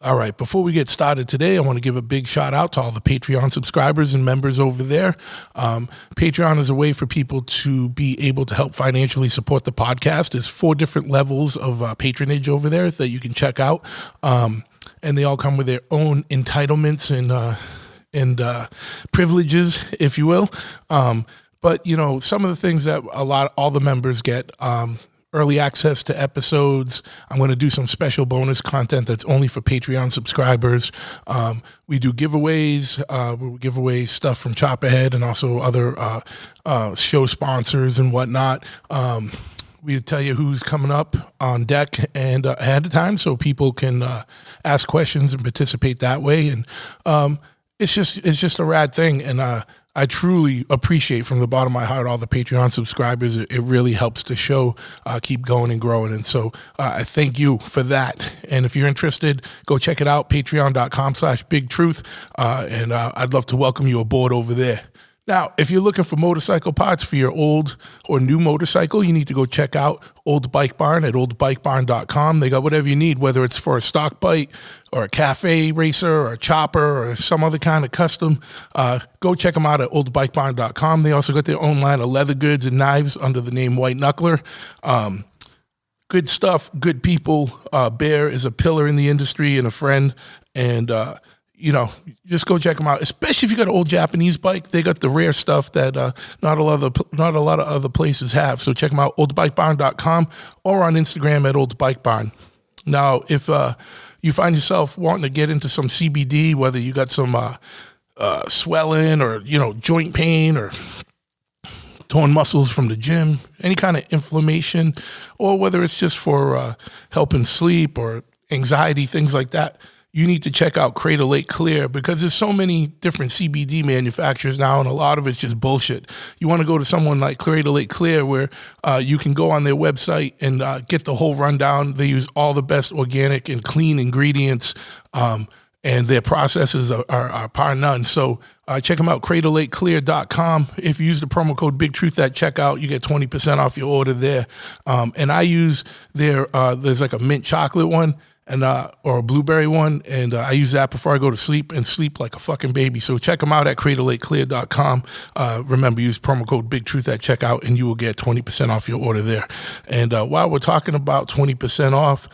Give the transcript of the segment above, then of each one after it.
All right, before we get started today, I want to give a big shout out to all the Patreon subscribers and members over there. Patreon is a way for people to be able to help financially support the podcast. There's 4 different levels of patronage over there that you can check out, and they all come with their own entitlements and privileges, if you will. But, you know, some of the things that all the members get, early access to episodes. I'm going to do some special bonus content that's only for Patreon subscribers. We do giveaways. We give away stuff from Chopperhead and also other show sponsors and whatnot. We tell you who's coming up on deck and ahead of time so people can ask questions and participate that way. And it's just a rad thing. And I truly appreciate from the bottom of my heart all the Patreon subscribers. It really helps the show keep going and growing. And so I thank you for that. And if you're interested, go check it out, patreon.com/bigtruth. And I'd love to welcome you aboard over there. Now, if you're looking for motorcycle parts for your old or new motorcycle, you need to go check out Old Bike Barn at oldbikebarn.com. They got whatever you need, whether it's for a stock bike or a cafe racer or a chopper or some other kind of custom. Go check them out at oldbikebarn.com. They also got their own line of leather goods and knives under the name White Knuckler. Good stuff, good people. Bear is a pillar in the industry and a friend, and you know, just go check them out. Especially if you got an old Japanese bike, they got the rare stuff that not a lot of other places have. So check them out, oldbikebarn.com, or on Instagram at oldbikebarn. Now, if you find yourself wanting to get into some CBD, whether you got some swelling or joint pain or torn muscles from the gym, any kind of inflammation, or whether it's just for helping sleep or anxiety, things like that, you need to check out Cradle Lake Clear, because there's so many different CBD manufacturers now, and a lot of it's just bullshit. You want to go to someone like Cradle Lake Clear, where you can go on their website and get the whole rundown. They use all the best organic and clean ingredients, and their processes are par none. So check them out, cradlelakeclear.com. If you use the promo code BigTruth at checkout, you get 20% off your order there. And I use there's like a mint chocolate one, and or a blueberry one, and I use that before I go to sleep and sleep like a fucking baby. So check them out at cradlelakeclear.com. Remember, use promo code BigTruth at checkout, and you will get 20% off your order there. And while we're talking about 20% off,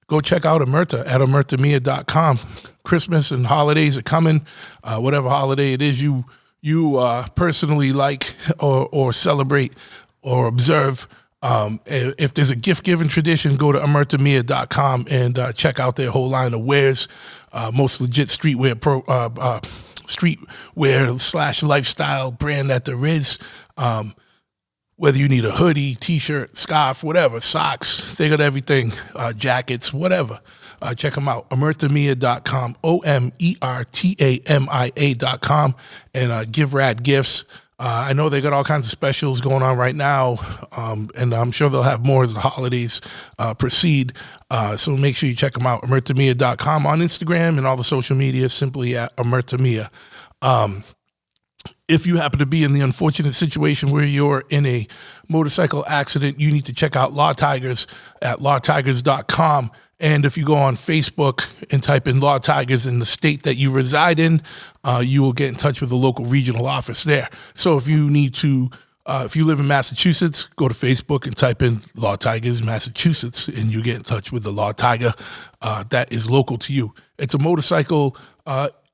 go check out Omerta at omertamia.com. Christmas and holidays are coming. Whatever holiday it is you personally like or celebrate or observe, if there's a gift-giving tradition, go to omertamia.com and check out their whole line of wares, most legit streetwear / lifestyle brand that there is. Whether you need a hoodie, t-shirt, scarf, whatever, socks, they got everything, jackets, whatever. Check them out, omertamia.com, omertamia.com, and give rad gifts. I know they got all kinds of specials going on right now, and I'm sure they'll have more as the holidays proceed. So make sure you check them out, omertamia.com, on Instagram and all the social media, simply at omertamia. If you happen to be in the unfortunate situation where you're in a motorcycle accident, you need to check out Law Tigers at lawtigers.com. And if you go on Facebook and type in Law Tigers in the state that you reside in, you will get in touch with the local regional office there. So if you need to, if you live in Massachusetts, go to Facebook and type in Law Tigers Massachusetts, and you get in touch with the Law Tiger that is local to you. It's a motorcycle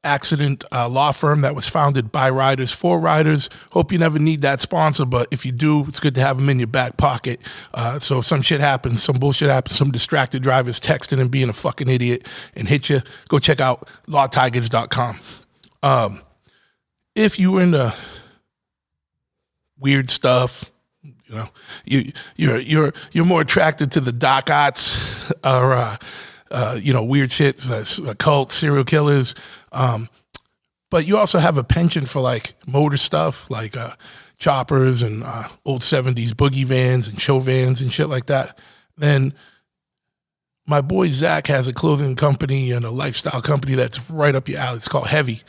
accident law firm that was founded by riders for riders. Hope you never need that sponsor, but if you do, it's good to have them in your back pocket. So if some shit happens, some bullshit happens, some distracted drivers texting and being a fucking idiot and hit you, go check out lawtigers.com. If you into weird stuff, you're more attracted to the dark arts or weird shit, cult, serial killers. But you also have a penchant for like motor stuff, like choppers and old 70s boogie vans and show vans and shit like that. Then my boy Zach has a clothing company and a lifestyle company that's right up your alley. It's called Heavy,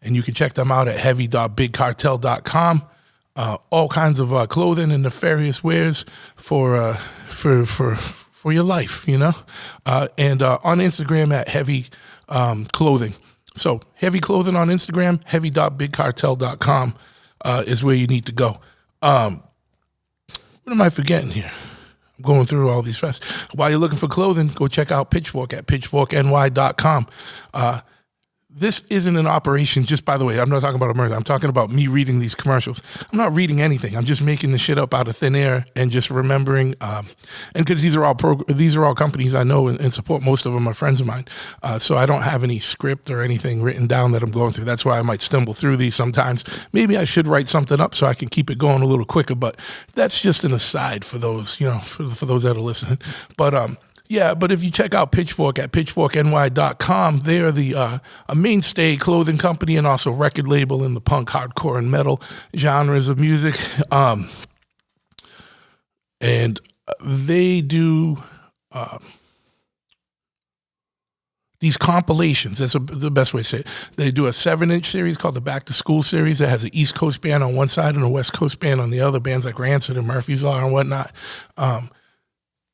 and you can check them out at heavy.bigcartel.com. All kinds of clothing and nefarious wares for for your life, and on Instagram at Heavy Clothing. So Heavy Clothing on Instagram, heavy.bigcartel.com is where you need to go. What am I forgetting here? I'm going through all these fast. While you're looking for clothing, go check out Pitchfork at pitchforkny.com. This isn't an operation, just by the way, I'm not talking about a murder. I'm talking about me reading these commercials. I'm not reading anything. I'm just making the shit up out of thin air and just remembering. And because these are all companies I know and support. Most of them are friends of mine. So I don't have any script or anything written down that I'm going through. That's why I might stumble through these sometimes. Maybe I should write something up so I can keep it going a little quicker. But that's just an aside for those, for those that are listening. But yeah, but if you check out Pitchfork at pitchforkny.com, they're a mainstay clothing company and also record label in the punk, hardcore, and metal genres of music. And they do these compilations. That's the best way to say it. They do a 7-inch series called the Back to School series that has an East Coast band on one side and a West Coast band on the other, bands like Rancid and Murphy's Law and whatnot.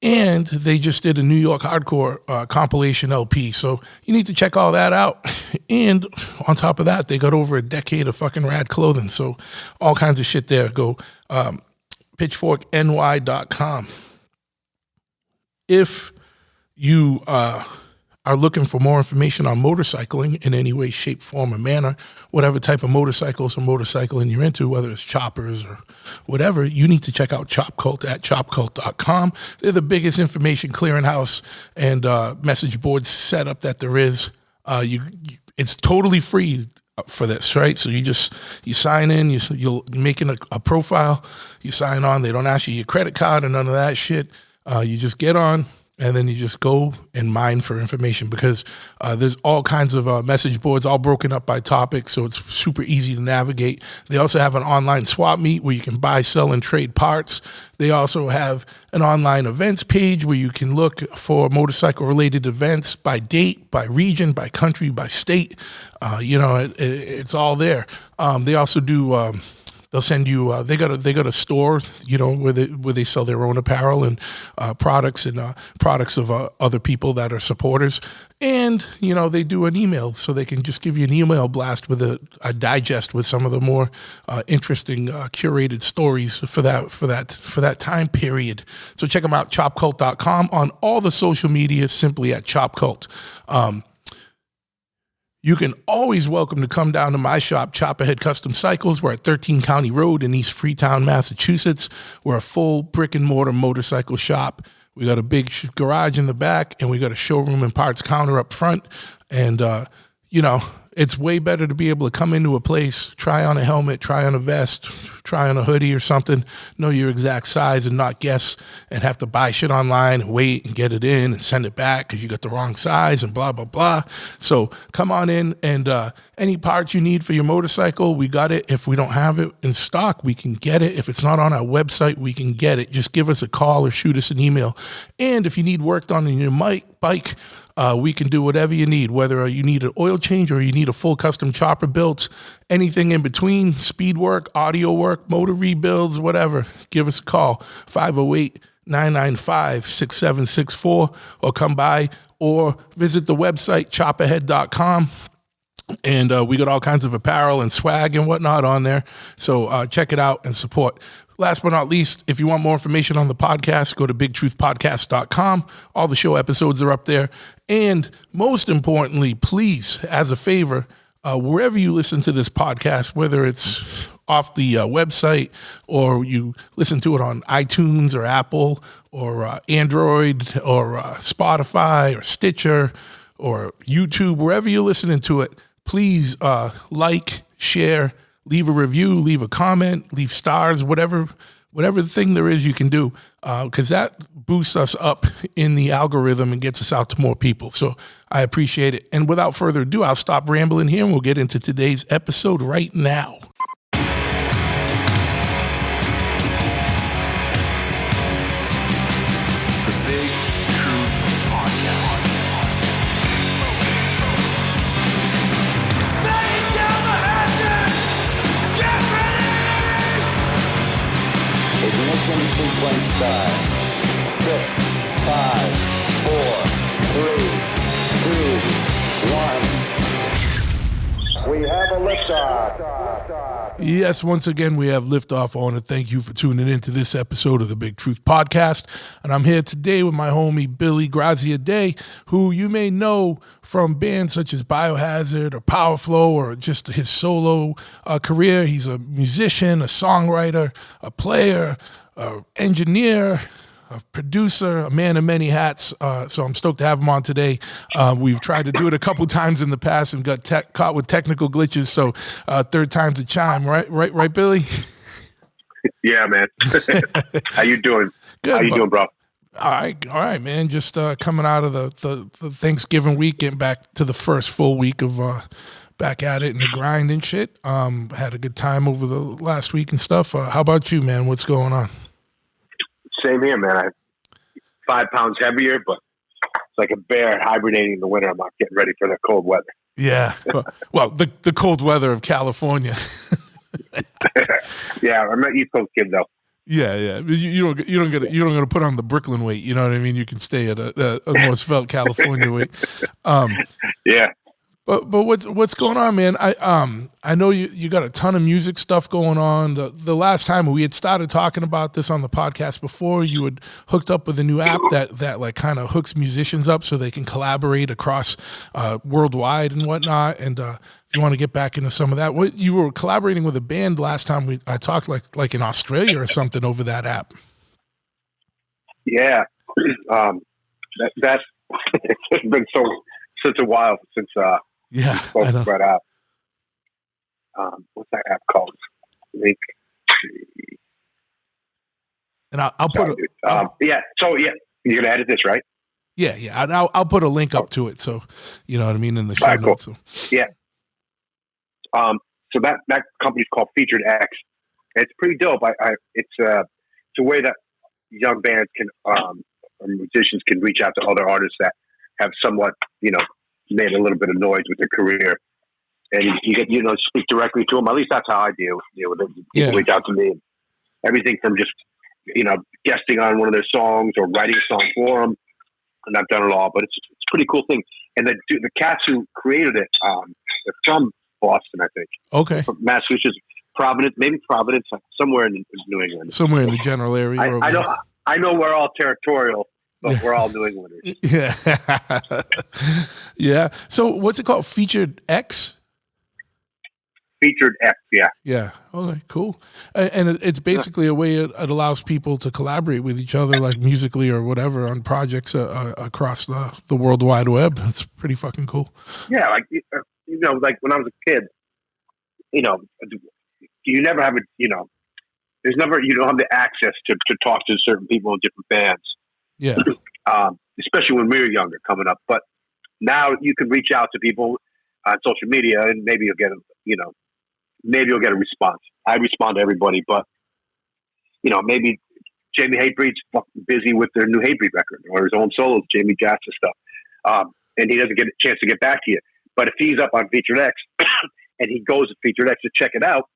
And they just did a New York hardcore compilation LP. So you need to check all that out. And on top of that, they got over a decade of fucking rad clothing. So all kinds of shit there. Go pitchforkny.com. If you are looking for more information on motorcycling in any way, shape, form, or manner, whatever type of motorcycles or motorcycling you're into, whether it's choppers or whatever, you need to check out Chop Cult at chopcult.com. They're the biggest information clearinghouse and message board setup that there is. It's totally free for this, right? So you sign in, you're making a profile, you sign on. They don't ask you your credit card or none of that shit. You just get on. And then you just go and mine for information because there's all kinds of message boards all broken up by topic, so it's super easy to navigate. They also have an online swap meet where you can buy, sell, and trade parts. They also have an online events page where you can look for motorcycle-related events by date, by region, by country, by state. It's all there. They also do... They'll send you. They got a store, where they sell their own apparel and products of other people that are supporters, and they do an email, so they can just give you an email blast with a digest with some of the more interesting curated stories for that time period. So check them out, chopcult.com, on all the social media, simply at chopcult. You can always welcome to come down to my shop, Chopperhead Custom Cycles. We're at 13 County Road in East Freetown, Massachusetts. We're a full brick and mortar motorcycle shop. We got a big garage in the back, and we got a showroom and parts counter up front. And, it's way better to be able to come into a place, try on a helmet, try on a vest, try on a hoodie or something, know your exact size and not guess and have to buy shit online and wait and get it in and send it back because you got the wrong size and blah, blah, blah. So come on in, and any parts you need for your motorcycle, we got it. If we don't have it in stock, we can get it. If it's not on our website, we can get it. Just give us a call or shoot us an email. And if you need work done on your bike, we can do whatever you need, whether you need an oil change or you need a full custom chopper built, anything in between, speed work, audio work, motor rebuilds, whatever. Give us a call, 508-995-6764, or come by or visit the website, chopperhead.com. And we got all kinds of apparel and swag and whatnot on there. So check it out and support. Last but not least, if you want more information on the podcast, go to bigtruthpodcast.com. All the show episodes are up there. And most importantly, please, as a favor, wherever you listen to this podcast, whether it's off the website or you listen to it on iTunes or Apple or Android or Spotify or Stitcher or YouTube, wherever you're listening to it, please like, share, leave a review, leave a comment, leave stars, whatever thing there is you can do, because that boosts us up in the algorithm and gets us out to more people. So I appreciate it. And without further ado, I'll stop rambling here and we'll get into today's episode right now. Ignition sequence start. 6, 5, Yes, once again, we have liftoff. I want to thank you for tuning in to this episode of the Big Truth Podcast. And I'm here today with my homie, Billy Graziadei, who you may know from bands such as Biohazard or Powerflow or just his solo career. He's a musician, a songwriter, a player, an engineer, a producer, a man of many hats. So I'm stoked to have him on today. We've tried to do it a couple times in the past and got caught with technical glitches. So third time's a charm, right, Billy? Yeah, man. How you doing? Good. How you doing, bro? All right, man. Just coming out of the Thanksgiving week, getting back to the first full week of back at it and the grind and shit. Had a good time over the last week and stuff. How about you, man? What's going on? Same here, man. I'm 5 pounds heavier, but it's like a bear hibernating in the winter. I'm not getting ready for the cold weather. Yeah. Well, the cold weather of California. Yeah, I'm not East Coast kid though. Yeah. You don't get to put on the Brooklyn weight. You know what I mean? You can stay at a more svelte California weight. Yeah. But what's going on, man? I know you got a ton of music stuff going on. The last time we had started talking about this on the podcast before, you had hooked up with a new app that like kind of hooks musicians up so they can collaborate across worldwide and whatnot. And if you want to get back into some of that, what you were collaborating with a band last time I talked like in Australia or something over that app. Yeah, that's it's been such a while since. Yeah, I know. Right out. What's that app called? Link. And I'll put yeah. So yeah, you're gonna edit this, right? Yeah. And I'll put a link up to it, so you know what I mean in the show notes. Cool. So. Yeah. So that company's called Featured X. It's pretty dope. It's a way that young bands can or musicians can reach out to other artists that have somewhat made a little bit of noise with their career, and you get speak directly to them. At least that's how I deal with it. People reach out to me, everything from just guesting on one of their songs or writing a song for them, and I've done it all. But it's a pretty cool thing. And the cats who created it, they're from Boston, I think. Okay, from Massachusetts, Providence, somewhere in New England, somewhere in the general area. I know we're all territorial. But we're all New Englanders. Yeah. Yeah. So what's it called? Featured X? Featured X, yeah. Yeah. Okay, cool. And it's basically a way it allows people to collaborate with each other, like musically or whatever, on projects across the World Wide Web. It's pretty fucking cool. Yeah, like when I was a kid, you never have you don't have the access to talk to certain people in different bands. Yeah. Especially when we were younger coming up. But now you can reach out to people on social media and maybe you'll get a response. I respond to everybody, but maybe Jamie Hatebreed's fucking busy with their new Hatebreed record or his own solos, Jamie Jackson stuff. And he doesn't get a chance to get back to you. But if he's up on Featured X and he goes to Featured X to check it out,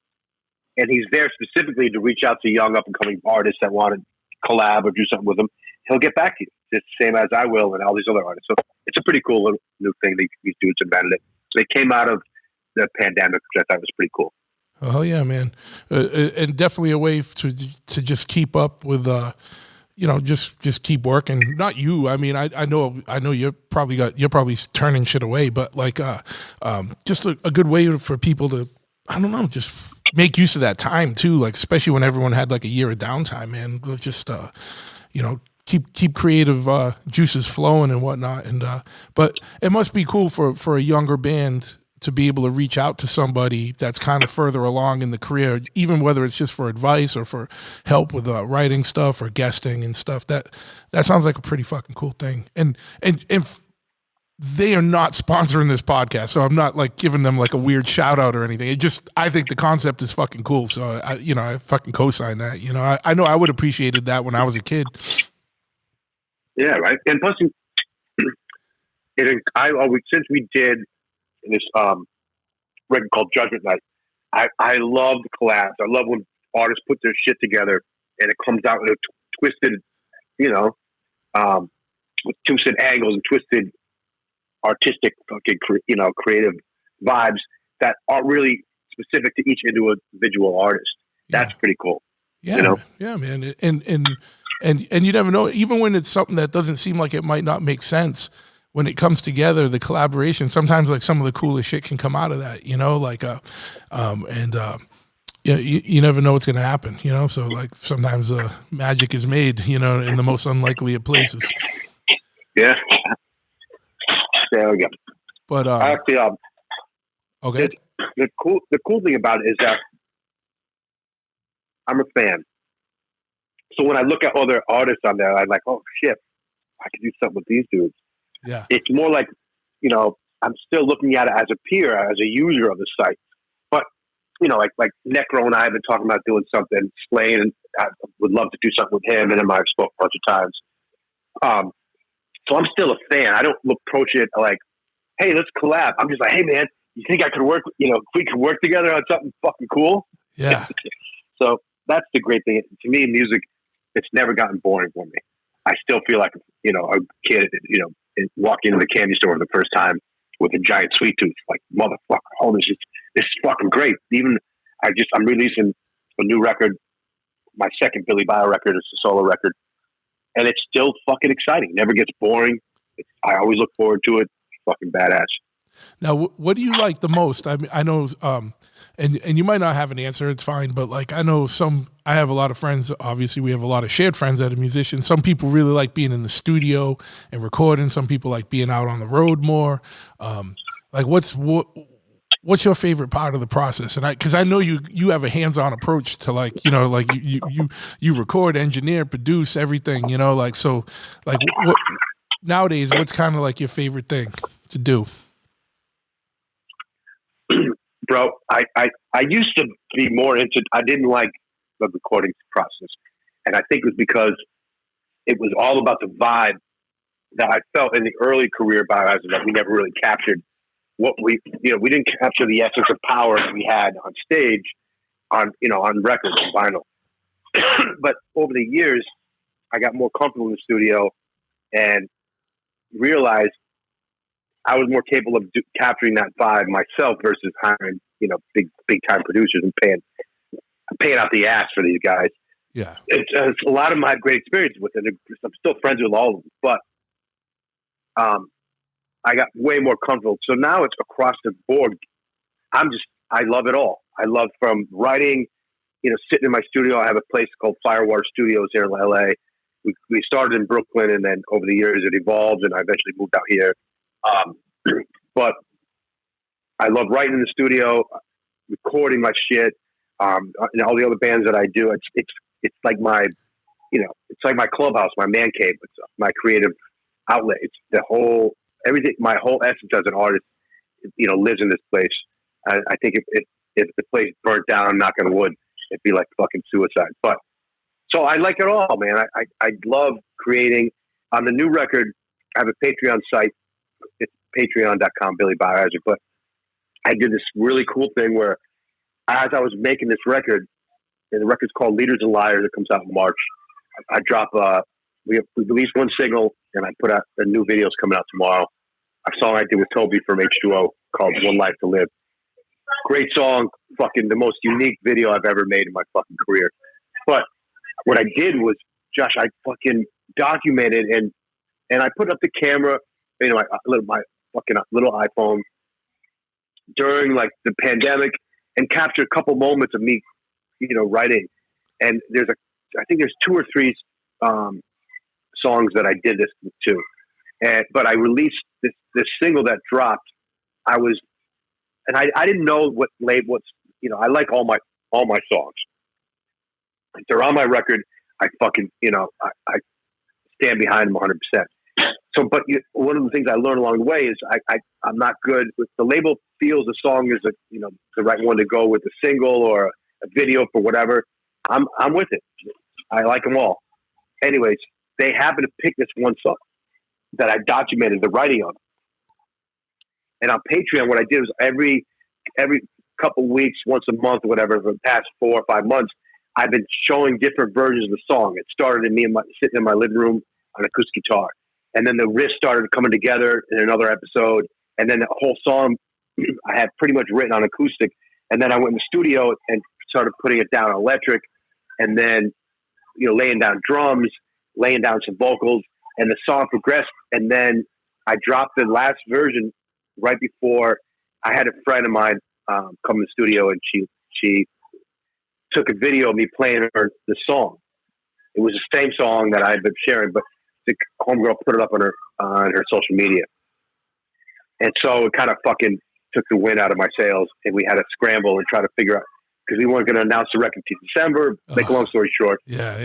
and he's there specifically to reach out to young up and coming artists that want to collab or do something with him, he'll get back to you, just the same as I will and all these other artists. So it's a pretty cool little new thing that these dudes invented it. They came out of the pandemic, which I thought was pretty cool. Oh yeah, man, and definitely a way to just keep up with, just keep working. Not you. I mean, I know you're probably turning shit away, but like, just a good way for people to, I don't know, just make use of that time too. Like especially when everyone had like a year of downtime, man. Just keep creative juices flowing and whatnot. And but it must be cool for a younger band to be able to reach out to somebody that's kind of further along in the career, even whether it's just for advice or for help with writing stuff or guesting and stuff. That sounds like a pretty fucking cool thing. And if they are not sponsoring this podcast, so I'm not like giving them like a weird shout out or anything. I think the concept is fucking cool. So I fucking co-sign that. I know I would have appreciated that when I was a kid. Yeah, right. And plus, since we did this record called Judgment Night, I love the collabs. I love when artists put their shit together and it comes out with a twisted, with twisted angles and twisted artistic fucking creative vibes that are really specific to each individual artist. That's pretty cool. Yeah, you know? Yeah, man. And you never know, even when it's something that doesn't seem like it might not make sense, when it comes together, the collaboration, sometimes like some of the coolest shit can come out of that, you know, like, you never know what's going to happen, you know? So like sometimes magic is made, you know, in the most unlikely of places. Yeah. There we go. But, actually, okay. The cool thing about it is that I'm a fan. So when I look at other artists on there, I'm like, oh shit, I could do something with these dudes. Yeah. It's more like, you know, I'm still looking at it as a peer, as a user of the site. But, you know, like Necro and I have been talking about doing something. Slane, and I would love to do something with him, and him I've spoken a bunch of times. So I'm still a fan. I don't approach it like, hey, let's collab. I'm just like, hey man, you think I could work, you know, if we could work together on something fucking cool? Yeah. So that's the great thing. To me, music, it's never gotten boring for me. I still feel like, you know, a kid, you know, walking into the candy store for the first time with a giant sweet tooth, like, motherfucker, oh, this is fucking great. Even I'm releasing a new record, my second BillyBio record. It's a solo record, and it's still fucking exciting. Never gets boring. I always look forward to it. It's fucking badass. Now, what do you like the most? I mean, I know, and you might not have an answer. It's fine, but like I know I have a lot of friends. Obviously, we have a lot of shared friends that are musicians. Some people really like being in the studio and recording. Some people like being out on the road more. Like, what's your favorite part of the process? And because I know you have a hands-on approach to, like, you know, like you record, engineer, produce everything. You know, like, so like nowadays, what's kind of like your favorite thing to do? Bro, I used to be more into, I didn't like the recording process. And I think it was because it was all about the vibe that I felt in the early career Biohazard that we never really captured. We didn't capture the essence of power that we had on stage, on record and vinyl. But over the years, I got more comfortable in the studio and realized I was more capable of capturing that vibe myself versus hiring, you know, big time producers and paying out the ass for these guys. Yeah, it's a lot of them I have great experience with, and I'm still friends with all of them. But I got way more comfortable. So now it's across the board. I love it all. I love from writing, you know, sitting in my studio. I have a place called Firewater Studios here in LA. We started in Brooklyn, and then over the years it evolved, and I eventually moved out here. But I love writing in the studio, recording my shit, and all the other bands that I do. It's like my, you know, it's like my clubhouse, my man cave. It's my creative outlet. It's everything. My whole essence as an artist, you know, lives in this place. I think if the place burnt down, knock on wood, it'd be like fucking suicide. But so I like it all, man. I love creating. On the new record, I have a Patreon site. It's patreon.com, BillyBio. But I did this really cool thing where, as I was making this record, and the record's called Leaders and Liars, it comes out in March. I drop we released one single, and I put out the new videos coming out tomorrow. A song I did with Toby from H2O called One Life to Live. Great song, fucking the most unique video I've ever made in my fucking career. But what I did was, Josh, I fucking documented and I put up the camera, you know, my fucking little iPhone during like the pandemic and captured a couple moments of me, you know, writing. And I think there's 2 or 3 songs that I did this to. But I released this single that dropped. I didn't know what's, you know, I like all my songs. If they're on my record, I fucking, you know, I stand behind them 100%. So, but one of the things I learned along the way is I'm not good with the label feels the song is the right one to go with the single or a video for whatever. I'm with it. I like them all. Anyways, they happen to pick this one song that I documented the writing on. And on Patreon, what I did was every couple weeks, once a month, whatever, for the past 4 or 5 months, I've been showing different versions of the song. It started in me sitting in my living room on acoustic guitar. And then the riffs started coming together in another episode. And then the whole song I had pretty much written on acoustic. And then I went in the studio and started putting it down electric, and then, laying down drums, laying down some vocals, and the song progressed. And then I dropped the last version right before I had a friend of mine come to the studio, and she took a video of me playing her the song. It was the same song that I had been sharing, but the homegirl put it up on her social media. And so it kind of fucking took the wind out of my sails, and we had to scramble and try to figure out, because we weren't going to announce the record till December. Make a long story short. Yeah.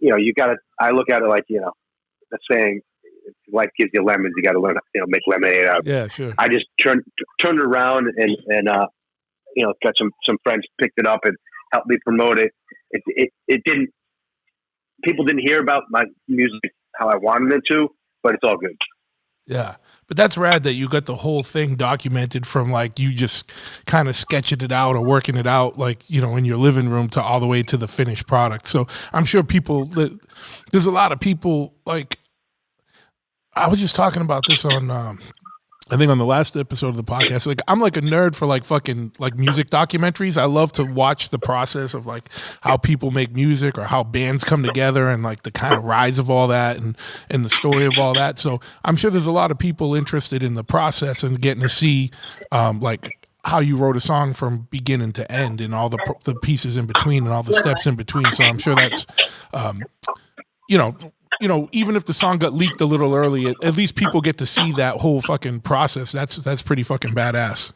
You got to, I look at it like, the saying, if life gives you lemons, you got to learn, make lemonade out of it. Yeah, sure. I just turned it around and got some friends picked it up and helped me promote it. It didn't, people didn't hear about my music how I wanted them to, but it's all good. Yeah. But that's rad that you got the whole thing documented from like you just kind of sketching it out or working it out like, in your living room to all the way to the finished product. So I'm sure there's a lot of people like, I was just talking about this on, I think on the last episode of the podcast, like I'm like a nerd for like fucking like music documentaries. I love to watch the process of like how people make music or how bands come together and like the kind of rise of all that and the story of all that. So I'm sure there's a lot of people interested in the process and getting to see like how you wrote a song from beginning to end and all the pieces in between and all the steps in between. So I'm sure that's, even if the song got leaked a little early, at least people get to see that whole fucking process. That's pretty fucking badass.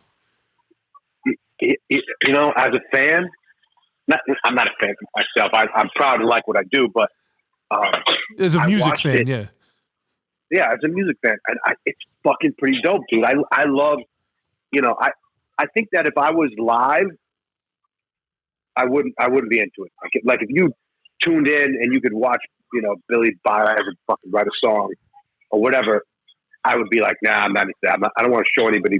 As a fan, I'm not a fan of myself. I'm proud to like what I do, but as a music fan, yeah, as a music fan, it's fucking pretty dope, dude. I love, I think that if I was live, I wouldn't be into it. Like if you tuned in and you could watch, BillyBio fucking write a song or whatever, I would be like, nah, I'm not into that. I don't want to show anybody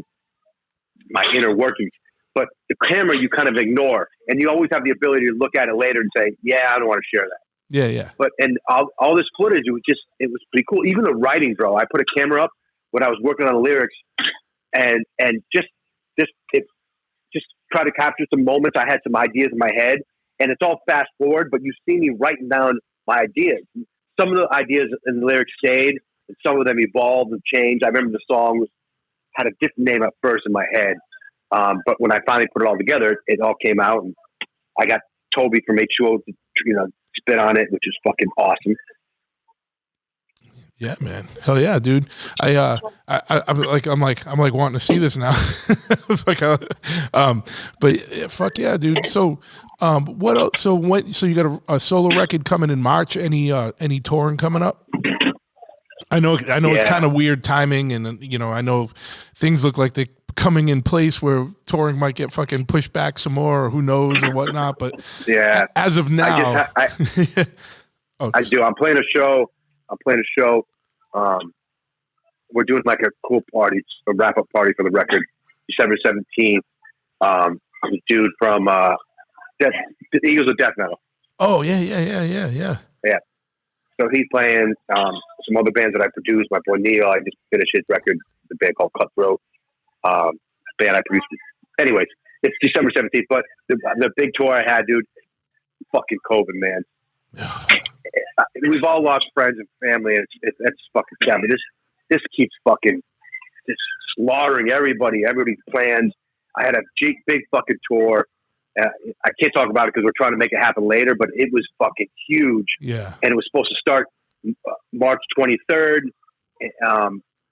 my inner workings. But the camera, you kind of ignore, and you always have the ability to look at it later and say, yeah, I don't want to share that. Yeah. But and all this footage, it was pretty cool. Even the writing, bro. I put a camera up when I was working on the lyrics, and just try to capture some moments. I had some ideas in my head, and it's all fast forward. But you see me writing down my ideas. Some of the ideas in the lyrics stayed, and some of them evolved and changed. I remember the song had a different name at first in my head, but when I finally put it all together, it all came out, and I got Toby from H2O to spit on it, which is fucking awesome. Yeah, man. Hell yeah, dude. I'm like wanting to see this now. But fuck yeah, dude. So, what else? So you got a solo record coming in March? Any touring coming up? I know it's kind of weird timing, and I know things look like they're coming in place where touring might get fucking pushed back some more, or who knows or whatnot. But yeah, as of now, I do. I'm playing a show. We're doing like a cool party, a wrap up party for the record, December 17th. The dude from the Eagles of Death Metal. Oh yeah. Yeah. So he's playing some other bands that I produced. My boy Neil, I just finished his record, the band called Cutthroat. Band I produced. Anyways, it's December 17th. But the big tour I had, dude, fucking COVID, man. We've all lost friends and family. It's fucking sad. This keeps fucking just slaughtering everybody's plans. I had a big fucking tour. I can't talk about it because we're trying to make it happen later, but it was fucking huge. Yeah. And it was supposed to start March 23rd.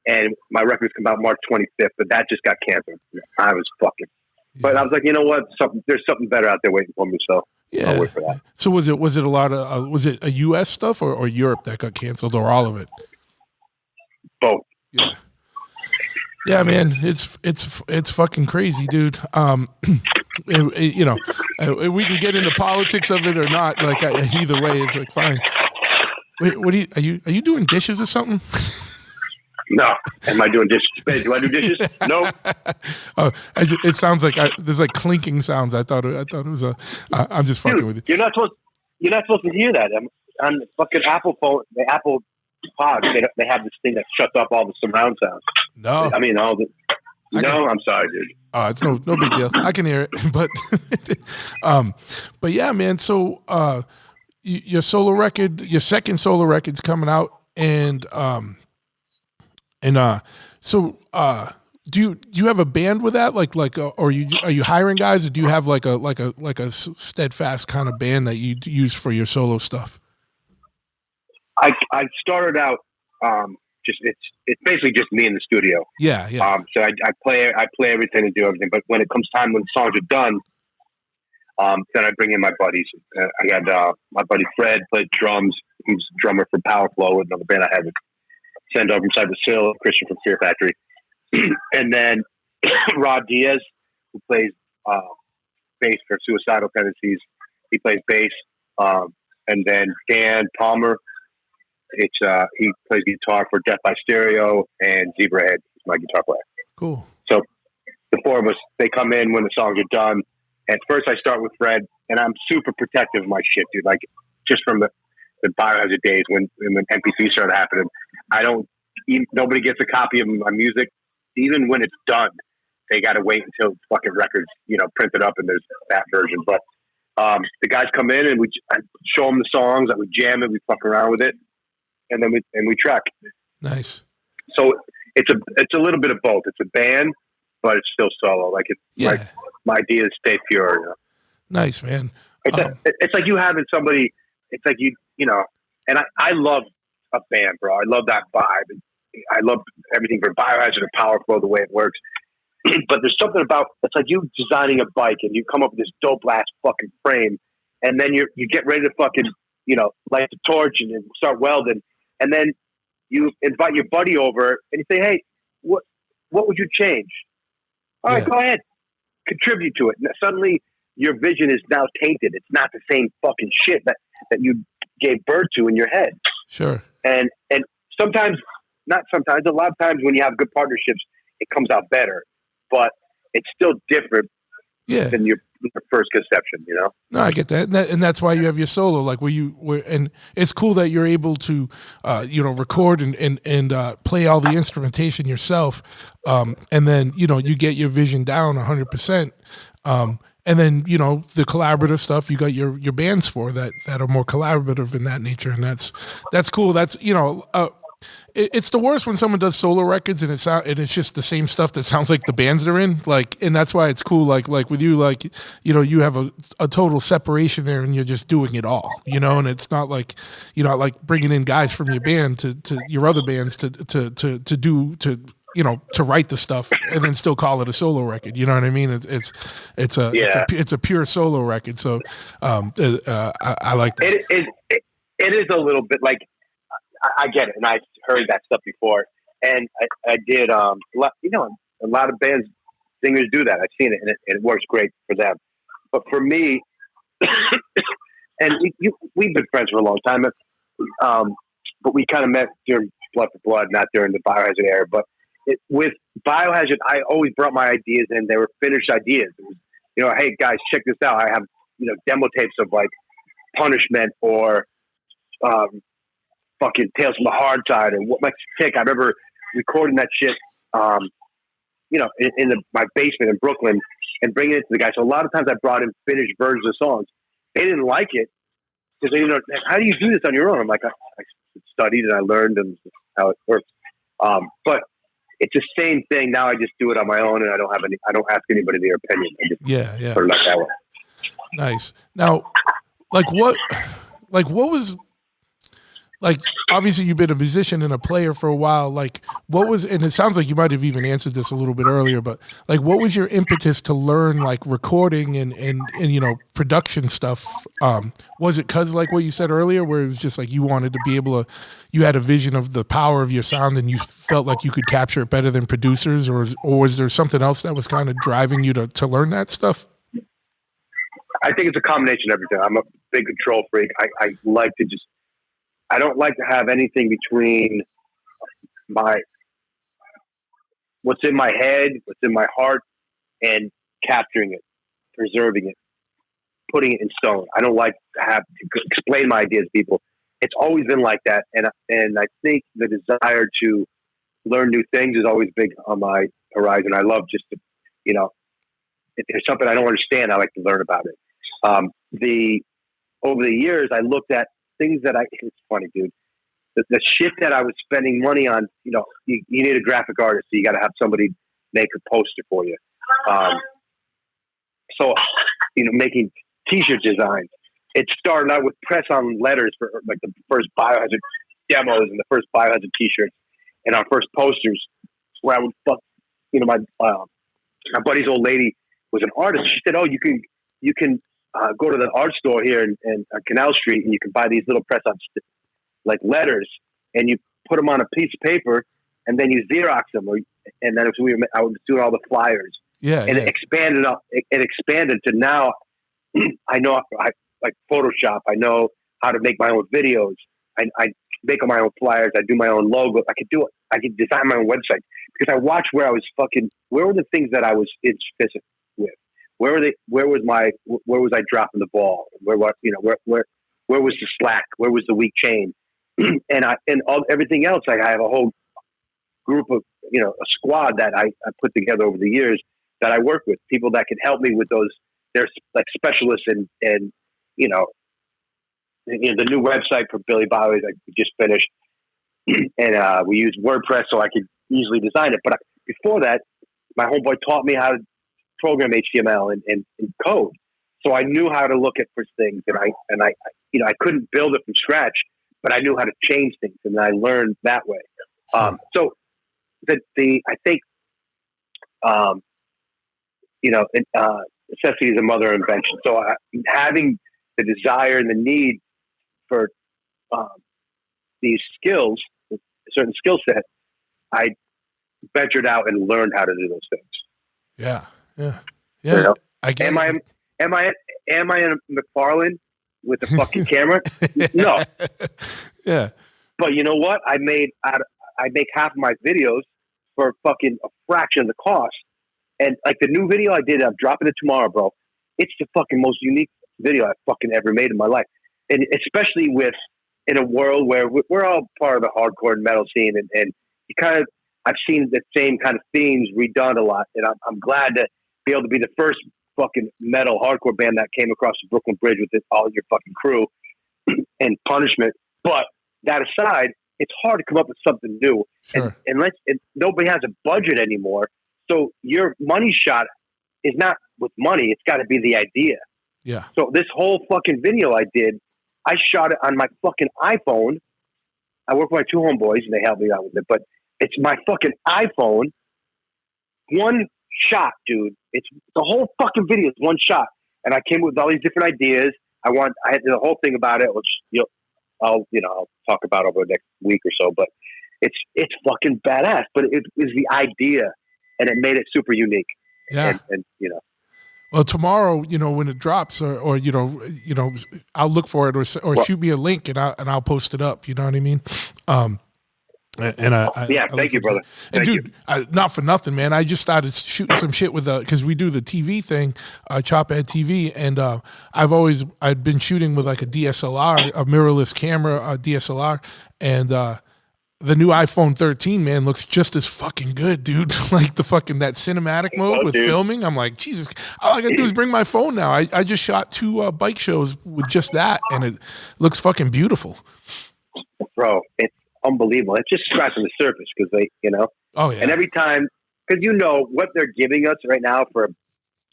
And my records come out March 25th, but that just got canceled. I was fucking. Yeah. But I was like, you know what? There's something better out there waiting for me. So yeah. I'll wait for that. So was it a lot of was it a U.S. stuff or Europe that got canceled, or all of it? Both. Yeah. Yeah, man, it's fucking crazy, dude. We can get into politics of it or not. Like either way, it's like fine. Wait, what are you doing dishes or something? No. Am I doing dishes? Do I do dishes? No. It sounds like there's like clinking sounds. I thought it was a. I'm just fucking with you. You're not supposed to hear that. On the fucking Apple phone, the Apple Pod, they have this thing that shuts off all the surround sounds. No. I mean, all the. No, I'm sorry, dude. It's no big deal. I can hear it, but yeah, man. So your solo record, your second solo record's coming out, and so do you have a band with that? Or are you hiring guys, or do you have like a steadfast kind of band that you use for your solo stuff? I started out it's basically just me in the studio. Yeah. So I play everything and do everything. But when it comes time when the songs are done, then I bring in my buddies. I got my buddy Fred played drums. He's a drummer for Powerflow, another band I have with Send over from Cypress, Christian from Fear Factory, and then Rod Diaz, who plays bass for Suicidal Tendencies. He plays bass, and then Dan Palmer. He plays guitar for Death by Stereo and Zebrahead. He's my guitar player. Cool. So the four of us, they come in when the songs are done. At first, I start with Fred, and I'm super protective of my shit, dude. Like just from the Biohazard days when MP3 started happening, nobody gets a copy of my music. Even when it's done, they got to wait until fucking records, printed up and there's that version. But the guys come in and I show them the songs, that we jam it, we fuck around with it, and then we track. Nice. So it's a little bit of both. It's a band, but it's still solo. Like like my ideas stay pure. Nice, man. It's like you having somebody. It's like and I love a band, bro. I love that vibe. I love everything from Biohazard to Powerflow, the way it works. But there's something about, it's like you designing a bike and you come up with this dope ass fucking frame, and then you get ready to fucking, light the torch and start welding, and then you invite your buddy over and you say, hey, what would you change? All right, go ahead, contribute to it. And suddenly your vision is now tainted. It's not the same fucking shit that you gave birth to in your head. Sure. And sometimes, not sometimes, a lot of times when you have good partnerships, it comes out better, but it's still different than your first conception, No, I get that. And that's why you have your solo, like and it's cool that you're able to, record and play all the instrumentation yourself. And then, you get your vision down 100%. And then, the collaborative stuff, you got your bands for that are more collaborative in that nature. And that's cool. That's, it's the worst when someone does solo records and it's just the same stuff that sounds like the bands they're in. And that's why it's cool. Like with you, you have a total separation there and you're just doing it all, and it's not like, like bringing in guys from your band to your other bands to write the stuff and then still call it a solo record. You know what I mean? It's a pure solo record. So I like that. It is a little bit like, I get it, and I've heard that stuff before, and I did. A lot of bands, singers do that. I've seen it, and it works great for them. But for me, and we've been friends for a long time, but we kind of met during Blood for Blood, not during the Biohazard era. But with Biohazard, I always brought my ideas in. They were finished ideas. It was, hey guys, check this out. I have demo tapes of like Punishment or fucking Tales from the Hard Side and What Makes You Tick. I remember recording that shit, in my basement in Brooklyn and bringing it to the guys. So a lot of times I brought in finished versions of songs. They didn't like it because they didn't know, how do you do this on your own? I'm like, I studied and I learned and how it works. But it's the same thing. Now I just do it on my own and I don't ask anybody their opinion. I just put it like that way. Nice. Now, what was, obviously you've been a musician and a player for a while. What was, and it sounds like you might have even answered this a little bit earlier, but what was your impetus to learn recording and production stuff? Was it cause what you said earlier, where it was just you wanted to be able to, you had a vision of the power of your sound and you felt like you could capture it better than producers, or was there something else that was kind of driving you to learn that stuff? I think it's a combination of everything. I'm a big control freak. I like to I don't like to have anything between what's in my head, what's in my heart, and capturing it, preserving it, putting it in stone. I don't like to have to explain my ideas to people. It's always been like that, and I think the desire to learn new things is always big on my horizon. I love just to, you know, if there's something I don't understand, I like to learn about it. Over the years, I looked at things that it's funny, dude. The shit that I was spending money on, you know, you need a graphic artist, so you got to have somebody make a poster for you. So, you know, making T-shirt designs. It started out with press-on letters for like the first Biohazard demos and the first Biohazard T-shirts and our first posters. Where I would you know, my buddy's old lady was an artist. She said, "Oh, you can go to the art store here in Canal Street, and you can buy these little press-on like letters, and you put them on a piece of paper, and then you Xerox them, and then I was doing all the flyers, and it expanded up. It expanded to now. I know I like Photoshop. I know how to make my own videos. I make my own flyers. I do my own logo. I could do it. I could design my own website because I watched where I was where were the things that I was insufficient with? Where was I dropping the ball? Where was the slack? Where was the weak chain? And everything else, I have a whole group of, you know, a squad that I put together over the years that I work with, people that can help me with those. They're like specialists in you know, the new website for BillyBio I just finished, and we use WordPress so I could easily design it. But before that, my homeboy taught me how to program HTML and code, so I knew how to look at for things, and I you know, I couldn't build it from scratch, but I knew how to change things, and I learned that way. So I think you know, necessity is a mother of invention. So having the desire and the need for these skills, a certain skill set, I ventured out and learned how to do those things. Yeah. You know? I get am I in McFarlane with the fucking camera? No. Yeah. But you know what? I make half of my videos for fucking a fraction of the cost. And like the new video I did, I'm dropping it tomorrow, bro. It's the fucking most unique video I've fucking ever made in my life. And especially in a world where we're all part of the hardcore and metal scene. And you kind of, I've seen the same kind of themes redone a lot. And I'm glad to be able to be the first fucking metal hardcore band that came across the Brooklyn Bridge with all your fucking crew and Punishment. But that aside, it's hard to come up with something new. Sure. And nobody has a budget anymore. So your money shot is not with money. It's got to be the idea. Yeah. So this whole fucking video I did, I shot it on my fucking iPhone. I work with my two homeboys and they help me out with it, but it's my fucking iPhone. One shot, dude. It's the whole fucking video is one shot. And I came up with all these different ideas. I had the whole thing about it, which I'll talk about over the next week or so, but it's fucking badass. But it was the idea, and it made it super unique. Yeah. And you know. Well, tomorrow, you know, when it drops, or you know, I'll look for it, or shoot me a link, and I'll post it up. You know what I mean? Thank you, brother. And dude, not for nothing, man. I just started shooting some shit with because we do the TV thing, Chophead TV, and I'd been shooting with like a DSLR, a mirrorless camera, a DSLR, and the new iPhone 13, man, looks just as fucking good, dude. Like that cinematic mode with filming. I'm like, Jesus, all I gotta do is bring my phone now. I just shot 2 bike shows with just that, and it looks fucking beautiful. Bro, it's unbelievable. It's just scratching the surface because they, you know. Oh yeah. And every time, because you know what they're giving us right now for a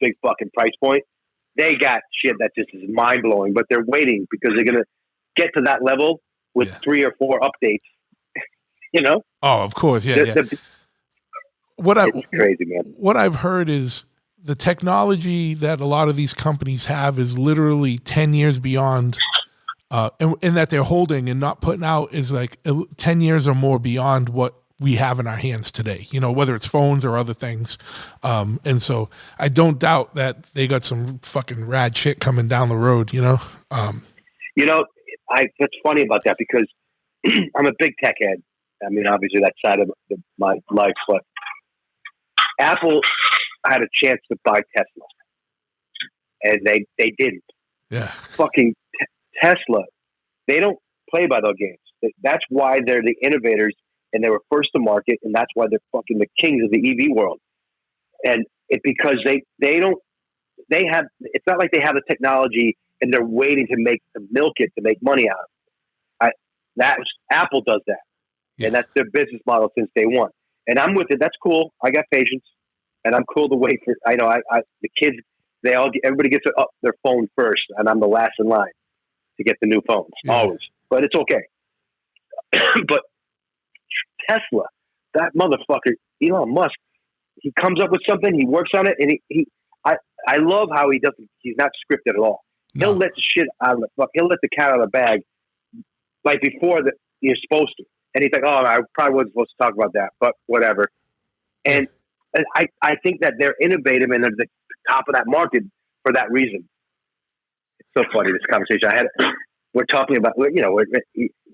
big fucking price point, they got shit that just is mind blowing. But they're waiting because they're gonna get to that level with 3 or 4 updates. You know? Oh, of course, yeah. It's crazy, man. What I've heard is the technology that a lot of these companies have is literally 10 years beyond, and that they're holding and not putting out is like 10 years or more beyond what we have in our hands today, you know, whether it's phones or other things. And so I don't doubt that they got some fucking rad shit coming down the road, you know? You know, it's funny about that because I'm a big tech head. I mean, obviously that side of my life, but Apple had a chance to buy Tesla, and they didn't. Yeah, fucking Tesla. They don't play by those games. That's why they're the innovators, and they were first to market, and that's why they're fucking the kings of the EV world. and because they have, it's not like they have the technology and they're waiting to milk it to make money out of it. Apple does that. Yeah. And that's their business model since day one. And I'm with it. That's cool. I got patience, and I'm cool to wait for. I know the kids. Everybody gets their phone first, and I'm the last in line to get the new phones. Yeah. Always, but it's okay. But Tesla, that motherfucker, Elon Musk, he comes up with something, he works on it, and I love how he doesn't. He's not scripted at all. No. He'll let the shit out of the fuck. He'll let the cat out of the bag, like before you're supposed to. And he's like, "Oh, I probably wasn't supposed to talk about that, but whatever." And I think that they're innovative and they're the top of that market for that reason. It's so funny, this conversation I had. We're talking about, we're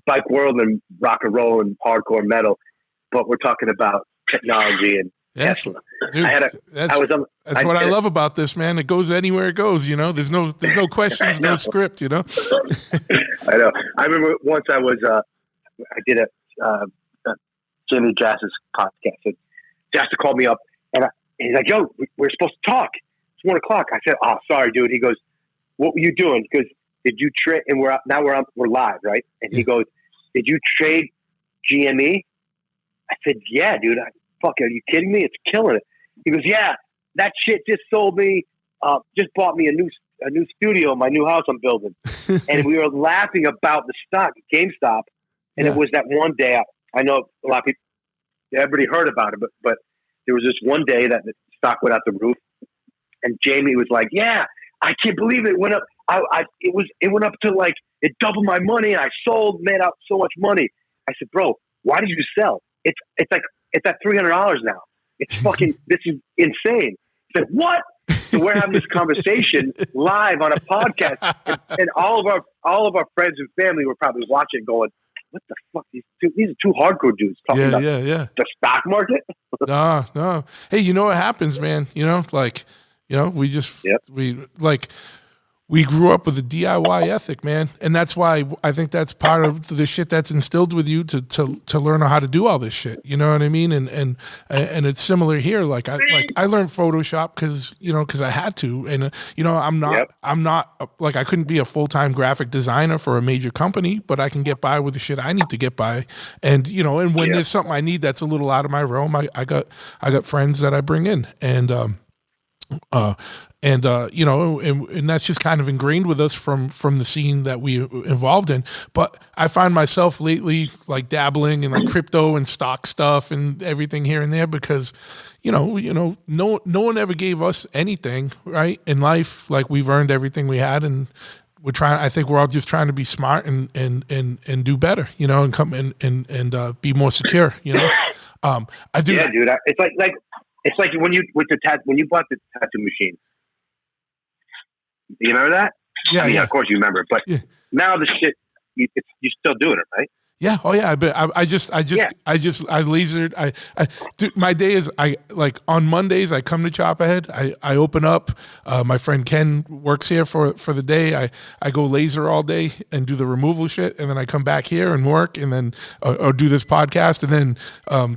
bike world and rock and roll and hardcore metal, but we're talking about technology and Tesla. Dude, that's what I love about this, man. It goes anywhere it goes. There's no questions, no script. I know. I remember once I did a Jimmy Jass's podcast, and Jasser called me up, and he's like, "Yo, we're supposed to talk. It's 1:00." I said, "Oh, sorry, dude." He goes, "What were you doing?" Because did you trade? And we're live, right? And he goes, "Did you trade GME?" I said, "Yeah, dude. Fuck, are you kidding me? It's killing it." He goes, "Yeah, that shit just sold me. Just bought me a new studio in my new house I'm building." And we were laughing about the stock, GameStop, and it was that one day. I know a lot of people, everybody heard about it, but there was this one day that the stock went out the roof, and Jamie was like, "Yeah, I can't believe it went up. It went up to like it doubled my money, and I made out so much money." I said, "Bro, why did you sell? It's at $300 now. It's fucking this is insane." He said, "What?" So we're having this conversation live on a podcast, and all of our friends and family were probably watching, going, "What the fuck? These are two hardcore dudes talking about the stock market." No. Hey, you know what happens, man? We grew up with a DIY ethic, man, and that's why I think that's part of the shit that's instilled with you to learn how to do all this shit. You know what I mean? And it's similar here. I learned Photoshop because I had to, and I'm not like I couldn't be a full-time graphic designer for a major company, but I can get by with the shit I need to get by. And when there's something I need that's a little out of my realm, I got friends that I bring in, and that's just kind of ingrained with us from the scene that we involved in. But I find myself lately like dabbling in like crypto and stock stuff and everything here and there because, no one ever gave us anything, right, in life. Like we've earned everything we had, and I think we're all just trying to be smart and do better, and come and be more secure, I do. Yeah, dude. It's like when you bought the tattoo machine. You remember that? Yeah, of course you remember. But now the shit, you're still doing it, right? Yeah. Oh yeah. I lasered. Dude, my day is on Mondays I come to Chop Ahead. I open up. My friend Ken works here for the day. I go laser all day and do the removal shit, and then I come back here and work, and then or do this podcast, and then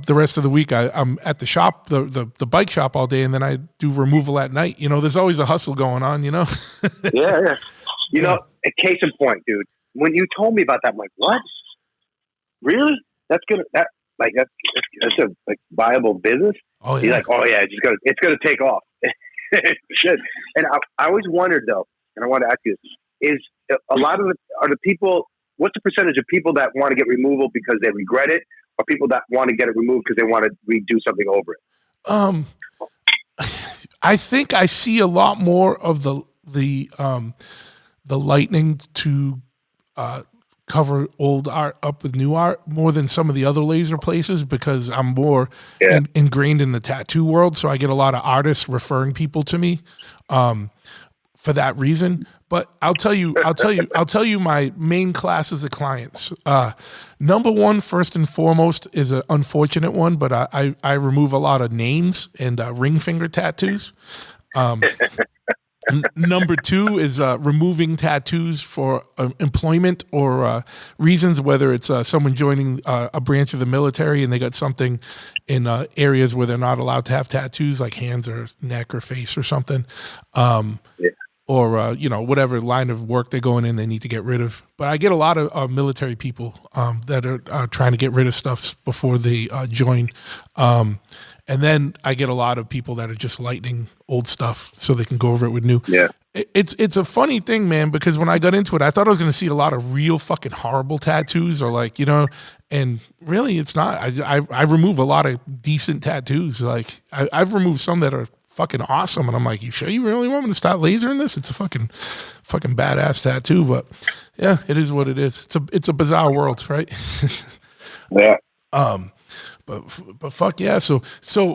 the rest of the week I'm at the shop, the bike shop all day, and then I do removal at night. There's always a hustle going on. Yeah. A case in point, dude. When you told me about that, I'm like, what? Really? That's a viable business. Oh yeah. He's like, oh yeah, it's gonna take off. It should. And I always wondered though, and I want to ask you this: is a lot of are the people? What's the percentage of people that want to get removal because they regret it, or people that want to get it removed because they want to redo something over it? I think I see a lot more of the lightning to cover old art up with new art more than some of the other laser places because I'm more ingrained in the tattoo world. So I get a lot of artists referring people to me for that reason. But I'll tell you my main classes of clients. Number one, first and foremost, is an unfortunate one, but I remove a lot of names and ring finger tattoos. Number two is removing tattoos for employment or reasons, whether it's someone joining a branch of the military and they got something in areas where they're not allowed to have tattoos, like hands or neck or face or something. Or, whatever line of work they're going in, they need to get rid of. But I get a lot of military people that are trying to get rid of stuff before they join. And then I get a lot of people that are just lightening old stuff so they can go over it with new. Yeah. It's a funny thing, man, because when I got into it, I thought I was going to see a lot of real fucking horrible tattoos or and really it's not. I remove a lot of decent tattoos. Like I've removed some that are fucking awesome, and I'm like, you sure you really want me to start lasering this? It's a fucking badass tattoo, but yeah, it is what it is. It's a bizarre world, right? Yeah. But fuck yeah. So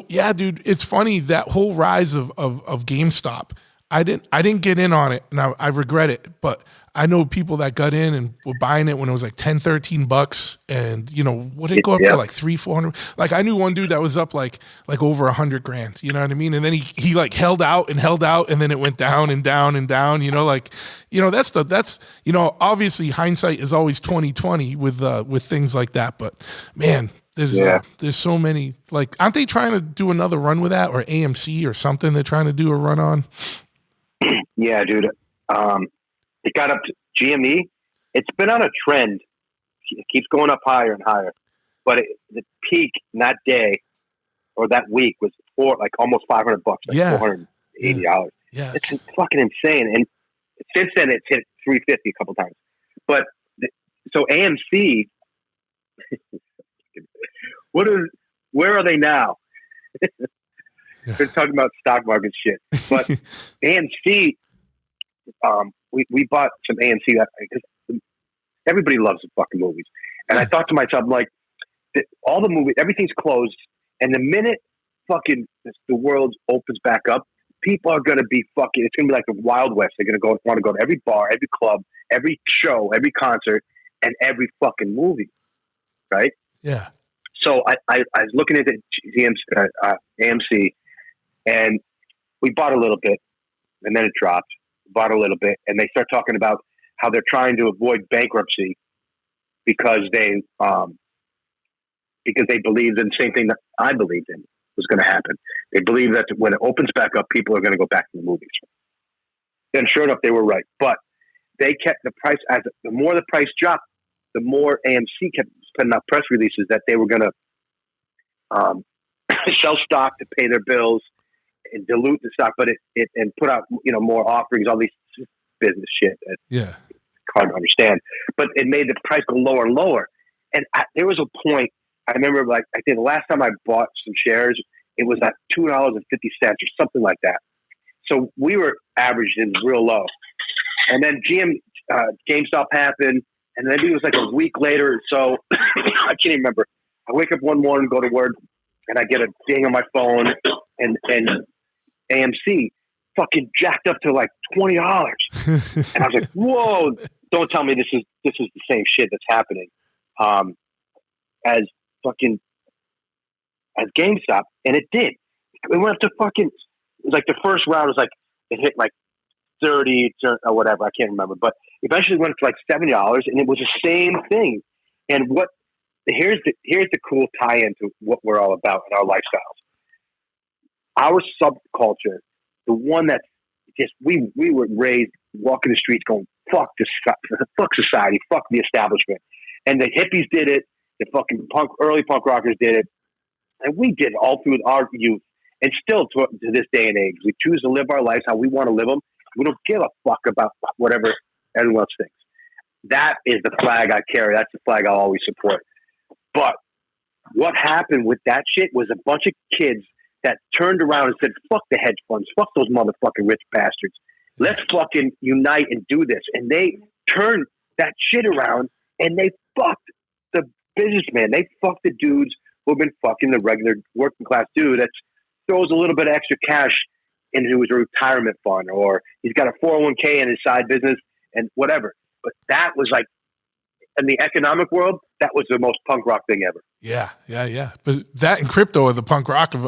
yeah, dude, it's funny that whole rise of GameStop. I didn't get in on it, and I regret it, but I know people that got in and were buying it when it was like $10-13, and would it go up to like $300-400? Like I knew one dude that was up like over $100,000. You know what I mean? And then he like held out, and then it went down and down and down. That's obviously hindsight is always 20/20 with things like that. But man, there's so many. Like, aren't they trying to do another run with that, or AMC or something? They're trying to do a run on. Yeah, dude. It got up to GME. It's been on a trend. It keeps going up higher and higher. But the peak in that day or that week was almost $500, like $480. Yeah, it's fucking insane. And since then, it's hit $350 a couple times. But so AMC, where are they now? They're talking about stock market shit. But AMC. We bought some AMC because everybody loves the fucking movies. And I thought to myself, like, all the movies, everything's closed. And the minute fucking the world opens back up, people are going to be fucking, it's going to be like the Wild West. They're going to want to go to every bar, every club, every show, every concert, and every fucking movie. Right? Yeah. So I was looking at the AMC, and we bought a little bit, and then it dropped. Bought a little bit, and they start talking about how they're trying to avoid bankruptcy because they believed in the same thing that I believed in was going to happen. They believe that when it opens back up, people are going to go back to the movies. And sure enough, they were right. But they kept the price the more the price dropped, the more AMC kept putting out press releases that they were going to sell stock to pay their bills and dilute the stock, but it and put out more offerings, all these business shit. It's hard to understand, but it made the price go lower and lower. And there was a point I remember, like I think the last time I bought some shares, it was at $2.50 or something like that. So we were averaged in real low, and then GameStop happened, and maybe it was like a week later. So I can't even remember. I wake up one morning, go to work, and I get a ding on my phone, and AMC fucking jacked up to like $20. And I was like, whoa, don't tell me this is the same shit that's happening. As GameStop. And it did. It went up to fucking, it was like the first round was like, it hit like 30 or whatever. I can't remember, but eventually went to like $70, and it was the same thing. And here's the cool tie-in to what we're all about in our lifestyles. Our subculture, the one that's just, we were raised walking the streets going, fuck society, fuck the establishment. And the hippies did it, the fucking early punk rockers did it, and we did it all through our youth. And still to this day and age, we choose to live our lives how we want to live them. We don't give a fuck about whatever everyone else thinks. That is the flag I carry. That's the flag I'll always support. But what happened with that shit was a bunch of kids that turned around and said, fuck the hedge funds, fuck those motherfucking rich bastards. Let's fucking unite and do this. And they turned that shit around, and they fucked the businessman. They fucked the dudes who've been fucking the regular working class dude that throws a little bit of extra cash into his retirement fund, or he's got a 401k in his side business and whatever. But that was like, in the economic world, that was the most punk rock thing ever. Yeah. But that and crypto are the punk rock of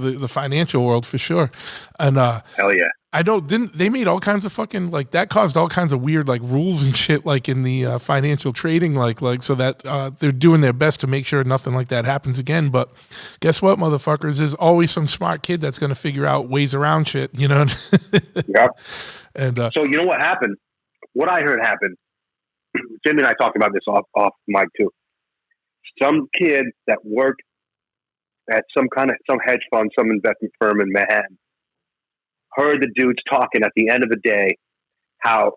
the financial world for sure. And hell yeah. I know. Didn't they made all kinds of fucking like that caused all kinds of weird like rules and shit like in the financial trading like so that they're doing their best to make sure nothing like that happens again. But guess what, motherfuckers? There's always some smart kid that's going to figure out ways around shit. You know. Yep. And so you know what happened? What I heard happened. Jimmy and I talked about this off mic too. Some kid that worked at some hedge fund, some investment firm in Manhattan, heard the dudes talking at the end of the day how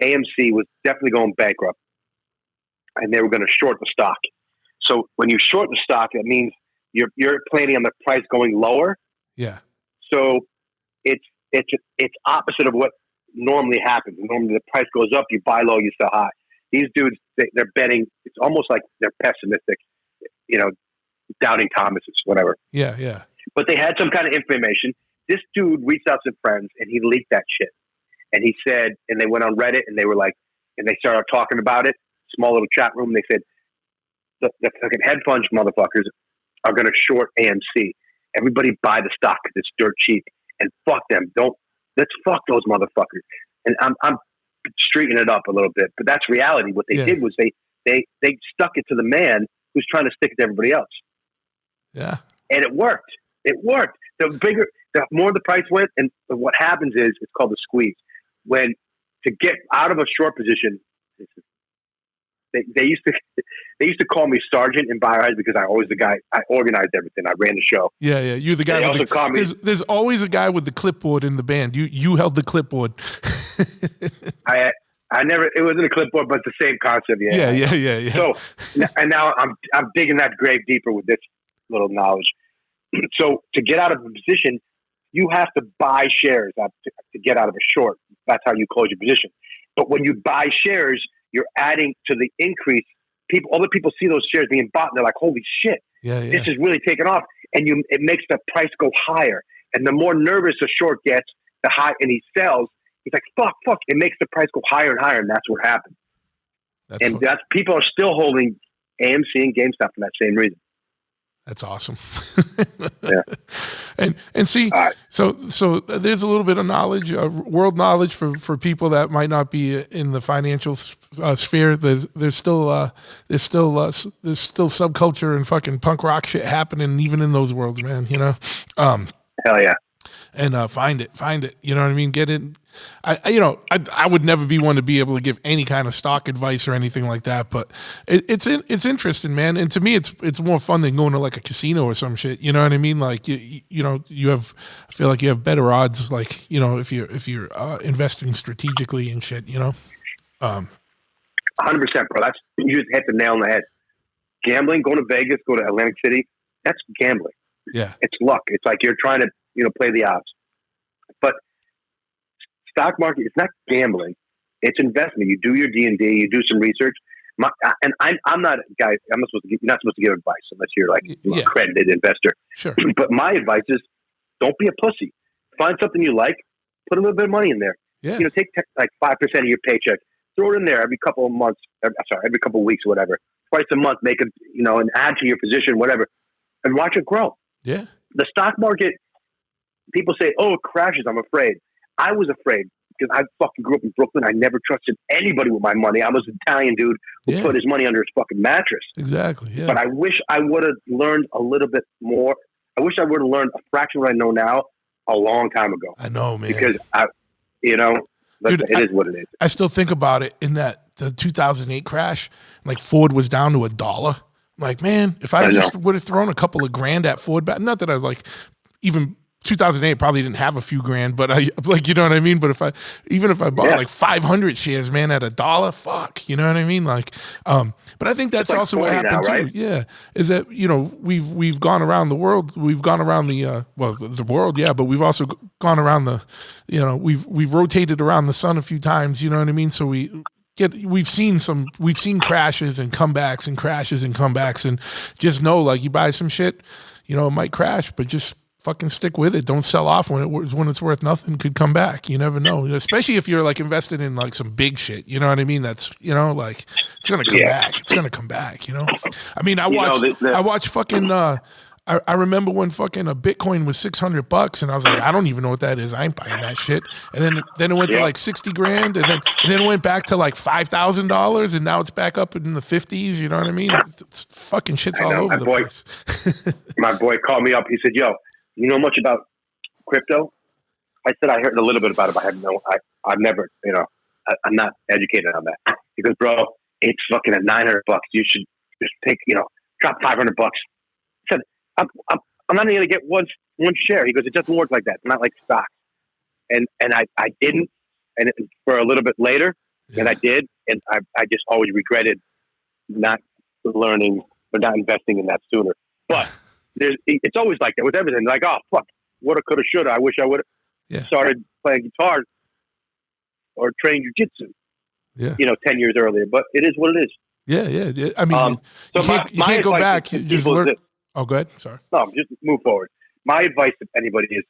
AMC was definitely going bankrupt and they were going to short the stock. So when you short the stock, it means you're planning on the price going lower. Yeah. So it's opposite of what normally happens. Normally the price goes up, you buy low, you sell high. These dudes, they're betting. It's almost like they're pessimistic, doubting Thomases, whatever. Yeah, yeah. But they had some kind of information. This dude reached out to friends and he leaked that shit. And he said, and they went on Reddit and they were like, and they started talking about it. Small little chat room. They said, the fucking hedge fund motherfuckers are going to short AMC. Everybody buy the stock because it's dirt cheap. And fuck them. Let's fuck those motherfuckers. And I'm straightening it up a little bit, but that's reality. What they did was they stuck it to the man who's trying to stick it to everybody else. Yeah. And it worked. It worked. The more the price went, and what happens is it's called the squeeze. When to get out of a short position, they used to call me sergeant in Biohazard because I always the guy. I organized everything. I ran the show. Yeah, yeah. You're the guy. There's always a guy with the clipboard in the band. You held the clipboard. I never. It wasn't a clipboard, but it's the same concept. Yeah. So and now I'm digging that grave deeper with this little knowledge. So to get out of a position, you have to buy shares to get out of a short. That's how you close your position. But when you buy shares, you're adding to the increase. Other people see those shares being bought, and they're like, "Holy shit, this is really taking off!" And it makes the price go higher. And the more nervous a short gets, the high, and he sells. He's like, "Fuck!" It makes the price go higher and higher, and that's what happened. That's people are still holding AMC and GameStop for that same reason. That's awesome. Yeah. And see, so there's a little bit of knowledge, world knowledge for people that might not be in the financial sphere. There's still subculture and fucking punk rock shit happening even in those worlds, man. Hell yeah. And find it. You know what I mean? Get in. I would never be one to be able to give any kind of stock advice or anything like that, but it's interesting, man. And to me, it's more fun than going to like a casino or some shit. You know what I mean? Like I feel like you have better odds. Like if you're investing strategically and shit. 100%, bro. You just hit the nail on the head. Gambling, going to Vegas, go to Atlantic City. That's gambling. Yeah, it's luck. It's like you're trying to play the odds, but stock market, it's not gambling, it's investment. You do your D&D, you do some research. I'm not a guy. You're not supposed to give advice unless you're like an accredited investor. Sure. But my advice is, don't be a pussy. Find something you like, put a little bit of money in there. Yeah. Take like 5% of your paycheck, throw it in there every couple of months. Every couple of weeks or whatever. Twice a month, make it, and add to your position, whatever, and watch it grow. Yeah. The stock market, people say, "Oh, it crashes. I'm afraid." I was afraid because I fucking grew up in Brooklyn. I never trusted anybody with my money. I was an Italian dude who put his money under his fucking mattress. Exactly. Yeah. But I wish I would have learned a little bit more. I wish I would have learned a fraction of what I know now a long time ago. I know, man. Because dude, it is what it is. I still think about it in the 2008 crash. Like Ford was down to $1. I'm like, man, if I just would have thrown a couple of grand at Ford, not that I like even 2008 probably didn't have a few grand, but I like, you know what I mean? But if I bought like 500 shares, man, at $1, fuck, you know what I mean? Like, but I think that's also what happened now, right? Too. Yeah. Is that, we've gone around the world. We've gone around the world. Yeah. But we've also gone around we've rotated around the sun a few times, you know what I mean? So we've seen crashes and comebacks and crashes and comebacks, and just know, like, you buy some shit, it might crash, but just fucking stick with it. Don't sell off when it's worth nothing. Could come back. You never know. Especially if you're like invested in like some big shit. You know what I mean? That's like it's gonna come back. It's gonna come back. I mean, I watch fucking I remember when fucking a Bitcoin was $600, and I was like, I don't even know what that is. I ain't buying that shit. And then it went to like 60 grand, and then it went back to like $5,000, and now it's back up in the 50s. You know what I mean? It's fucking shit's all over the place. My boy called me up. He said, "Yo, you know much about crypto?" I said, "I heard a little bit about it, but I've never, I'm not educated on that." He goes, "Bro, it's fucking at $900. You should just take, drop $500." I said, I'm not even gonna get one share. He goes, "It doesn't work like that. It's not like stocks." And I didn't, and for a little bit later, and I did, and I just always regretted not learning or not investing in that sooner. But it's always like that with everything. Like, oh fuck, woulda, coulda, shoulda. I wish I would have started playing guitar or trained jujitsu. 10 years earlier. But it is what it is. Yeah. I mean, you can't go back. You just learn. Oh, go ahead. Sorry. No, just move forward. My advice to anybody is,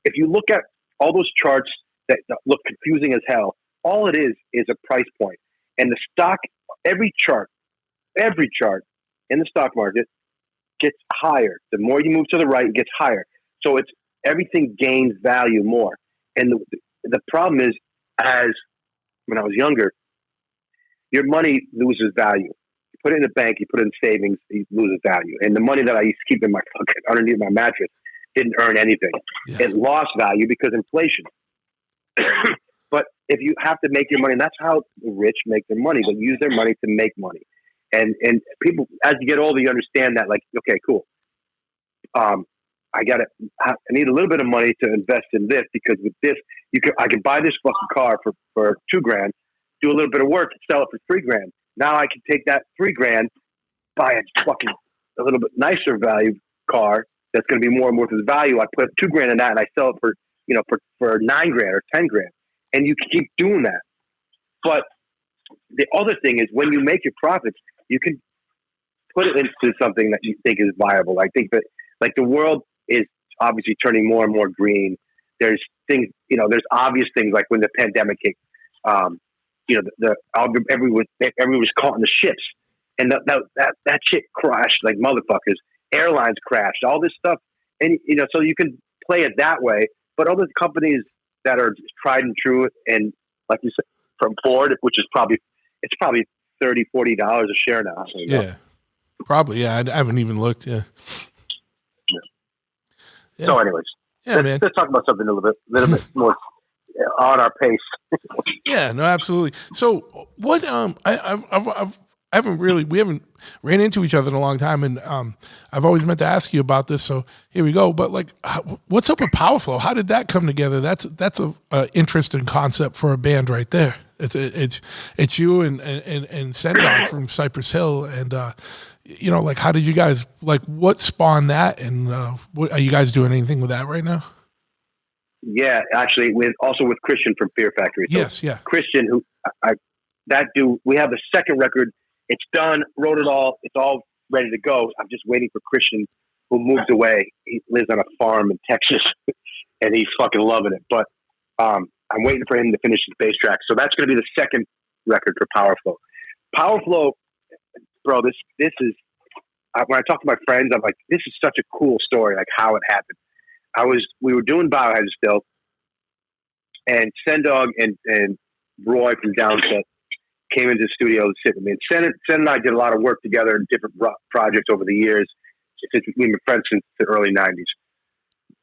if you look at all those charts that look confusing as hell, all it is a price point. And the stock, every chart in the stock market gets higher. The more you move to the right, it gets higher. So everything gains value more. And the problem is, when I was younger, your money loses value. You put it in the bank, you put it in savings, it loses value. And the money that I used to keep in my fucking underneath my mattress didn't earn anything. Yeah. It lost value because inflation. But if you have to make your money, and that's how the rich make their money. They use their money to make money. And people, as you get older, you understand that, like, okay, cool. I need a little bit of money to invest in this, because with this, I can buy this fucking car for $2,000, do a little bit of work, sell it for $3,000. Now I can take that $3,000, buy a little bit nicer value car that's going to be more and more worth its value. I put $2,000 in that, and I sell it for $9,000 or $10,000, and you can keep doing that. But the other thing is, when you make your profits, you can put it into something that you think is viable. I think that, like, the world is obviously turning more and more green. There's things, there's obvious things, like when the pandemic hit, everyone was caught in the ships, and that shit crashed like motherfuckers. Airlines crashed, all this stuff, and so you can play it that way. But other companies that are tried and true, and like you said, from Ford, which is probably $30-$40 a share now. Yeah, probably. Yeah, I haven't even looked. Yeah. So, anyways, let's talk about something a little bit more on our pace. Yeah, no, absolutely. So, what? We haven't ran into each other in a long time, and I've always meant to ask you about this. So here we go. But, like, what's up with Powerflow? How did that come together? That's a interesting concept for a band right there. It's you and Sendog from Cypress Hill, and like, how did you guys, like, what spawned that, and what, are you guys doing anything with that right now? Yeah, actually, with Christian from Fear Factory. So yes, yeah. Christian, who that dude, we have the second record. It's done, wrote it all. It's all ready to go. I'm just waiting for Christian, who moved away. He lives on a farm in Texas, and he's fucking loving it. But I'm waiting for him to finish his bass track. So that's going to be the second record for Powerflow. Powerflow, bro, this is, when I talk to my friends, I'm like, this is such a cool story, like how it happened. We were doing Biohazard still, and Sendog and Roy from Downset came into the studio to sit with me. And Sen and I did a lot of work together in different projects over the years. We've been friends since the early 90s.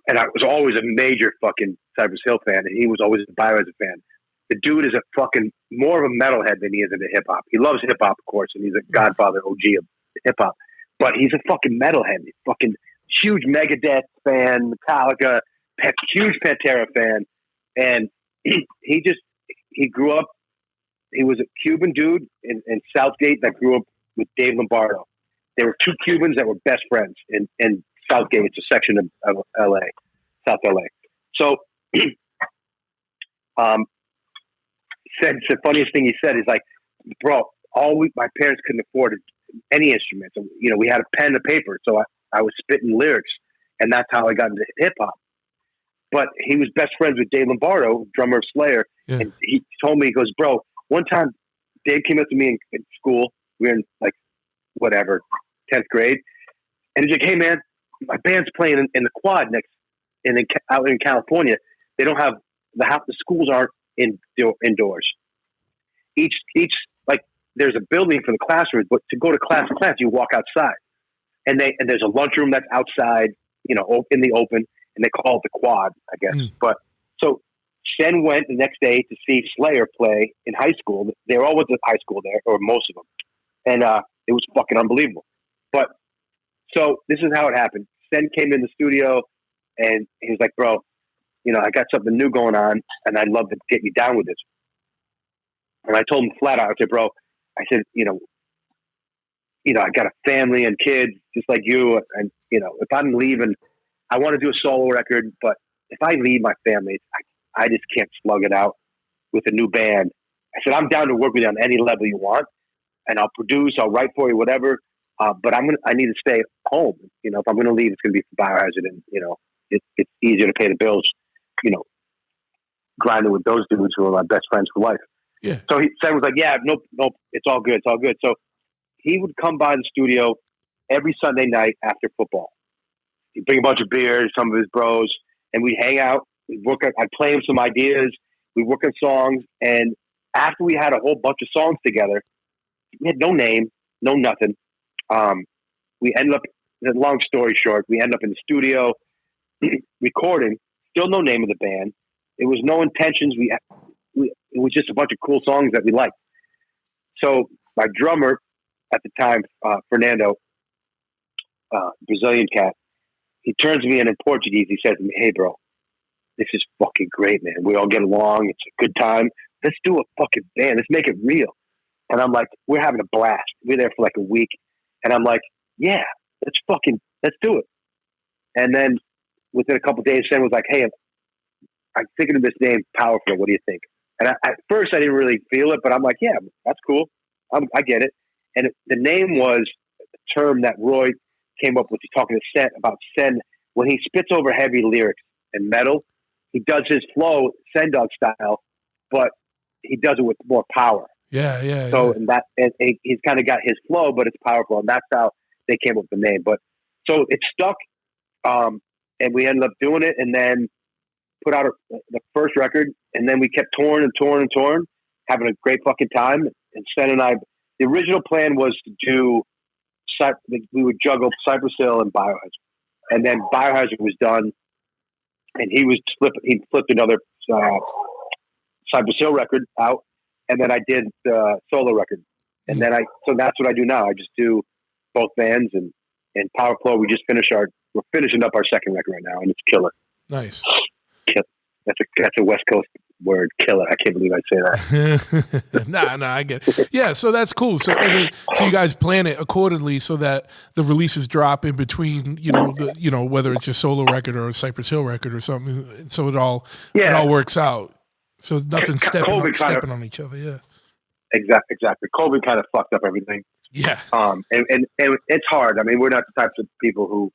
And I was always a major fucking Cypress Hill fan, and he was always a Biohazard fan. The dude is a fucking more of a metalhead than he is into hip hop. He loves hip hop, of course, and he's a godfather OG of hip hop. But he's a fucking metalhead. He's fucking huge Megadeth fan, Metallica, huge Pantera fan. And he grew up, he was a Cuban dude in Southgate that grew up with Dave Lombardo. There were two Cubans that were best friends in Southgate. It's a section of LA, South LA. So, said the funniest thing he said is, like, bro, my parents couldn't afford any instruments. So, we had a pen and paper. So I was spitting lyrics, and that's how I got into hip hop. But he was best friends with Dave Lombardo, drummer of Slayer. Yeah. And he told me, he goes, bro, one time Dave came up to me in school. We were in, like, 10th grade. And he's like, hey man, my band's playing in the quad out in California. They don't have the schools aren't indoors. Each like there's a building for the classrooms, but to go to class you walk outside. And there's a lunchroom that's outside, in the open, and they call it the quad, I guess. But so Sen went the next day to see Slayer play in high school. They all went to high school there, or most of them, and it was fucking unbelievable. But so this is how it happened. Sen came in the studio, and he was like, "Bro, I got something new going on, and I'd love to get you down with this." And I told him flat out, I said, "Bro," I said, I got a family and kids just like you. And, if I'm leaving, I want to do a solo record, but if I leave my family, I just can't slug it out with a new band. I said, I'm down to work with you on any level you want, and I'll produce, I'll write for you, whatever. But I need to stay home. If I'm going to leave, it's going to be for Biohazard, and, it's easier to pay the bills, grinding with those dudes who are my best friends for life. Yeah. So Sam was like, yeah, nope, it's all good. It's all good. So he would come by the studio every Sunday night after football. He'd bring a bunch of beers, some of his bros, and we'd hang out. I'd play him some ideas. We'd work on songs. And after we had a whole bunch of songs together, we had no name, no nothing. We ended up, long story short, we ended up in the studio recording, still no name of the band. It was no intentions. It was just a bunch of cool songs that we liked. So my drummer at the time, Fernando, Brazilian cat, he turns to me and in Portuguese, he says to me, hey, bro, this is fucking great, man. We all get along. It's a good time. Let's do a fucking band. Let's make it real. And I'm like, we're having a blast. We're there for like a week. And I'm like, yeah, let's do it. And then within a couple of days, Sam was like, hey, I'm thinking of this name, Powerflo. What do you think? And at first I didn't really feel it, but I'm like, yeah, that's cool. I get it. And the name was a term that Roy came up with. He's talking to Sen about Sen. When he spits over heavy lyrics and metal, he does his flow Sen Dog style, but he does it with more power. Yeah. So and he's kind of got his flow, but it's powerful, and that's how they came up with the name. But so it stuck, and we ended up doing it, and then put out the first record, and then we kept touring, having a great fucking time. And Sen and I, the original plan was to do, we would juggle Cypress Hill and Biohazard, and then Biohazard was done, and he flipped another Cypress Hill record out, and then I did the solo record, and then so that's what I do now. I just do both bands, and Powerflow. We're finishing up our second record right now, and it's killer. Nice. That's a West Coast word, killer. I can't believe I say that. Nah, I get it. Yeah, so that's cool. So you guys plan it accordingly so that the releases drop in between, whether it's your solo record or a Cypress Hill record or something. So it all works out. So nothing's stepping on each other. Yeah. Exactly. COVID kind of fucked up everything. Yeah. And it's hard. I mean, we're not the types of people who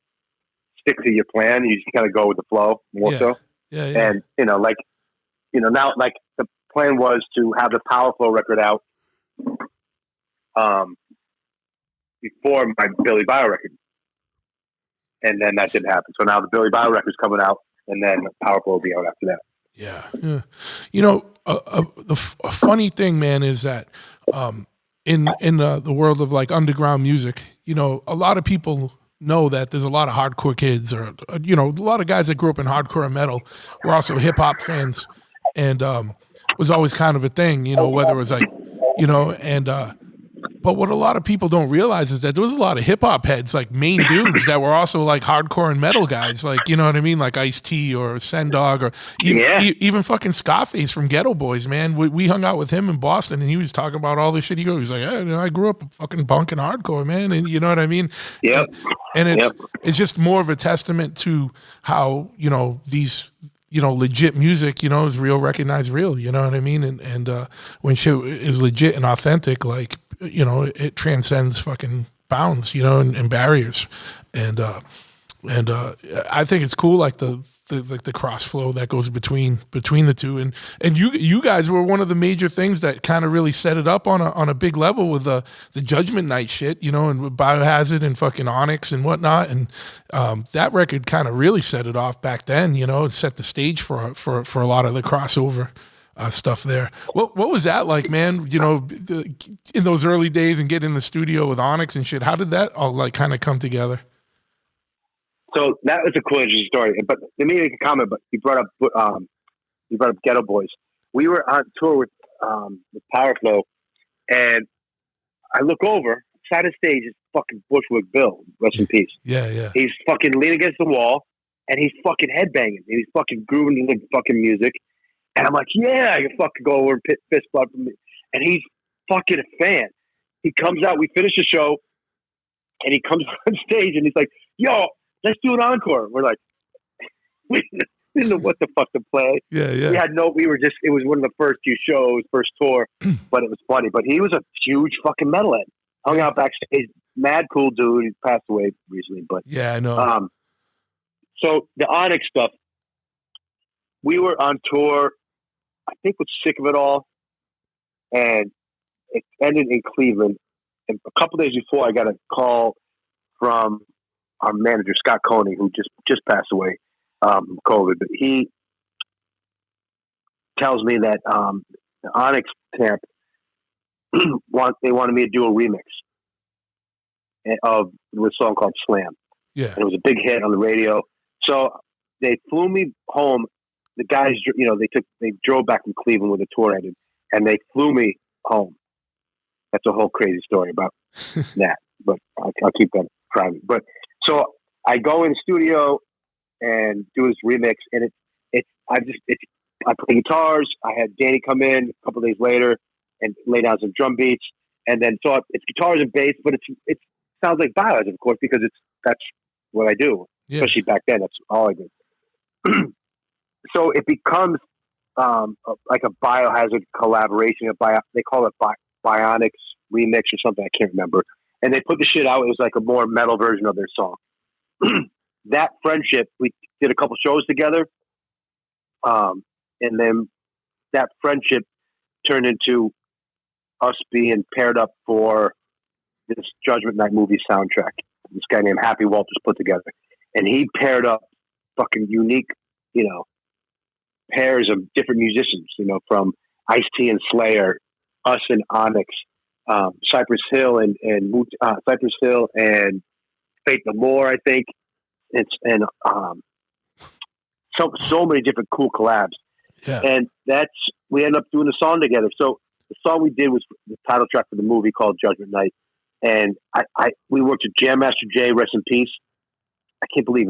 stick to your plan. You just kind of go with the flow more so. Yeah. And, now, like, the plan was to have the Powerflow record out before my BillyBio record. And then that didn't happen. So now the BillyBio record's coming out, and then Powerflow will be out after that. Yeah. A funny thing, man, is that in the world of, like, underground music, a lot of people know that there's a lot of hardcore kids or, a lot of guys that grew up in hardcore and metal were also hip hop fans, and was always kind of a thing, whether it was like, but what a lot of people don't realize is that there was a lot of hip hop heads, like main dudes that were also like hardcore and metal guys, like, you know what I mean? Like Ice-T or Sen Dog or even fucking Scarface from Ghetto Boys, man. We hung out with him in Boston, and he was talking about all this shit. He was like, I grew up fucking punk and hardcore, man. And you know what I mean? Yep. And it's just more of a testament to how, these, legit music, is real, recognized real, you know what I mean? And when shit is legit and authentic, like, it transcends fucking bounds, and barriers. And I think it's cool, like the the cross flow that goes between the two, and you guys were one of the major things that kind of really set it up on a big level with the Judgment Night shit, and with Biohazard and fucking Onyx and whatnot, and that record kind of really set it off back then. It set the stage for a lot of the crossover stuff there. What was that like, man? In those early days and getting in the studio with Onyx and shit. How did that all like kind of come together? So that was a cool, interesting story. But let me make a comment. But you brought up Ghetto Boys. We were on tour with Powerflow, and I look over side of stage is fucking Bushwick Bill, rest in peace. Yeah. He's fucking leaning against the wall, and he's fucking headbanging, and he's fucking grooving to the fucking music. And I'm like, yeah, you fucking go over and fist bump me. And he's fucking a fan. He comes out, we finish the show, and he comes on stage, and he's like, yo, let's do an encore. We're like, we didn't know what the fuck to play. Yeah. It was one of the first few shows, first tour, but it was funny. But he was a huge fucking metalhead. Hung out backstage, mad cool dude. He passed away recently, but yeah, I know. So the Onyx stuff, we were on tour, I think with Sick of It All, and it ended in Cleveland. And a couple days before, I got a call from our manager, Scott Coney, who just passed away from COVID. But he tells me that the Onyx camp, they wanted me to do a remix of a song called Slam. Yeah. And it was a big hit on the radio. So they flew me home. The guys, they drove back from Cleveland when the tour ended, and they flew me home. That's a whole crazy story about that, but I'll keep that private. But so I go in the studio and do this remix, and I play guitars. I had Danny come in a couple of days later and lay down some drum beats, and then so it's guitars and bass, but it sounds like Biohazard, of course, because that's what I do. Yeah. Especially back then, that's all I did. So it becomes like a Biohazard collaboration. They call it Bionics remix or something. I can't remember. And they put the shit out. It was like a more metal version of their song. That friendship, we did a couple shows together. And then that friendship turned into us being paired up for this Judgment Night movie soundtrack. This guy named Happy Walters put together. And he paired up fucking unique, pairs of different musicians, from Ice-T and Slayer, us and Onyx, Cypress Hill and Fate No More, I think. And so many different cool collabs. Yeah. And we ended up doing a song together. So the song we did was the title track for the movie called Judgment Night. And we worked with Jam Master Jay, rest in peace. I can't believe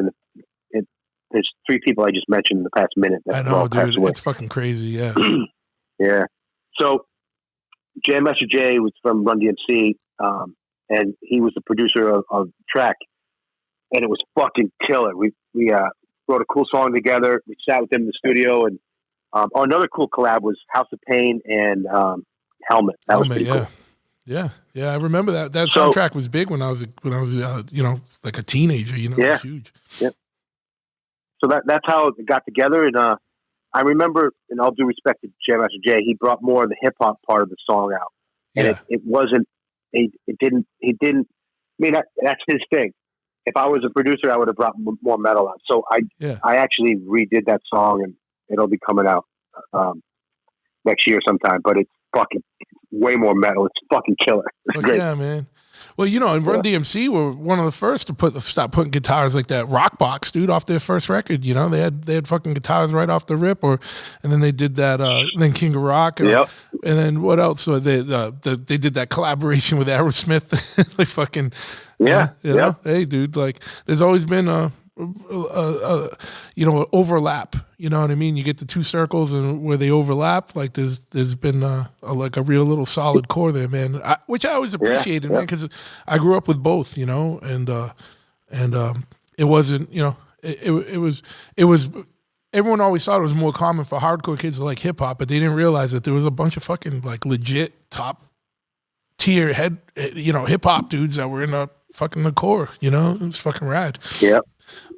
there's three people I just mentioned in the past minute. I know, dude. It's fucking crazy. Yeah. Yeah. So Jam Master Jay was from Run DMC, and he was the producer of the track, and it was fucking killer. We wrote a cool song together. We sat with him in the studio, and another cool collab was House of Pain and Helmet. That was pretty cool. Yeah, I remember that. That soundtrack was big when I was like a teenager. It was huge. Yeah. So that's how it got together, and I remember, in all due respect to Jam Master Jay, he brought more of the hip hop part of the song out, and it wasn't. He didn't. I mean, that's his thing. If I was a producer, I would have brought more metal out. So I actually redid that song, and it'll be coming out next year sometime. But it's way more metal. It's fucking killer. It's great. Yeah, man. Well, and Run DMC were one of the first to stop putting guitars like that rock box, dude, off their first record. They had fucking guitars right off the rip, and then they did that. Then King of Rock, and then what else? So they did that collaboration with Aerosmith, like fucking Hey, dude, like there's always been overlap. You know what I mean? You get the two circles, and where they overlap, like there's been a real little solid core there, man. Which I always appreciated, man, because I grew up with both, and it wasn't, it was. Everyone always thought it was more common for hardcore kids to like hip hop, but they didn't realize that there was a bunch of fucking like legit top tier hip hop dudes that were in the core. It was fucking rad. Yeah.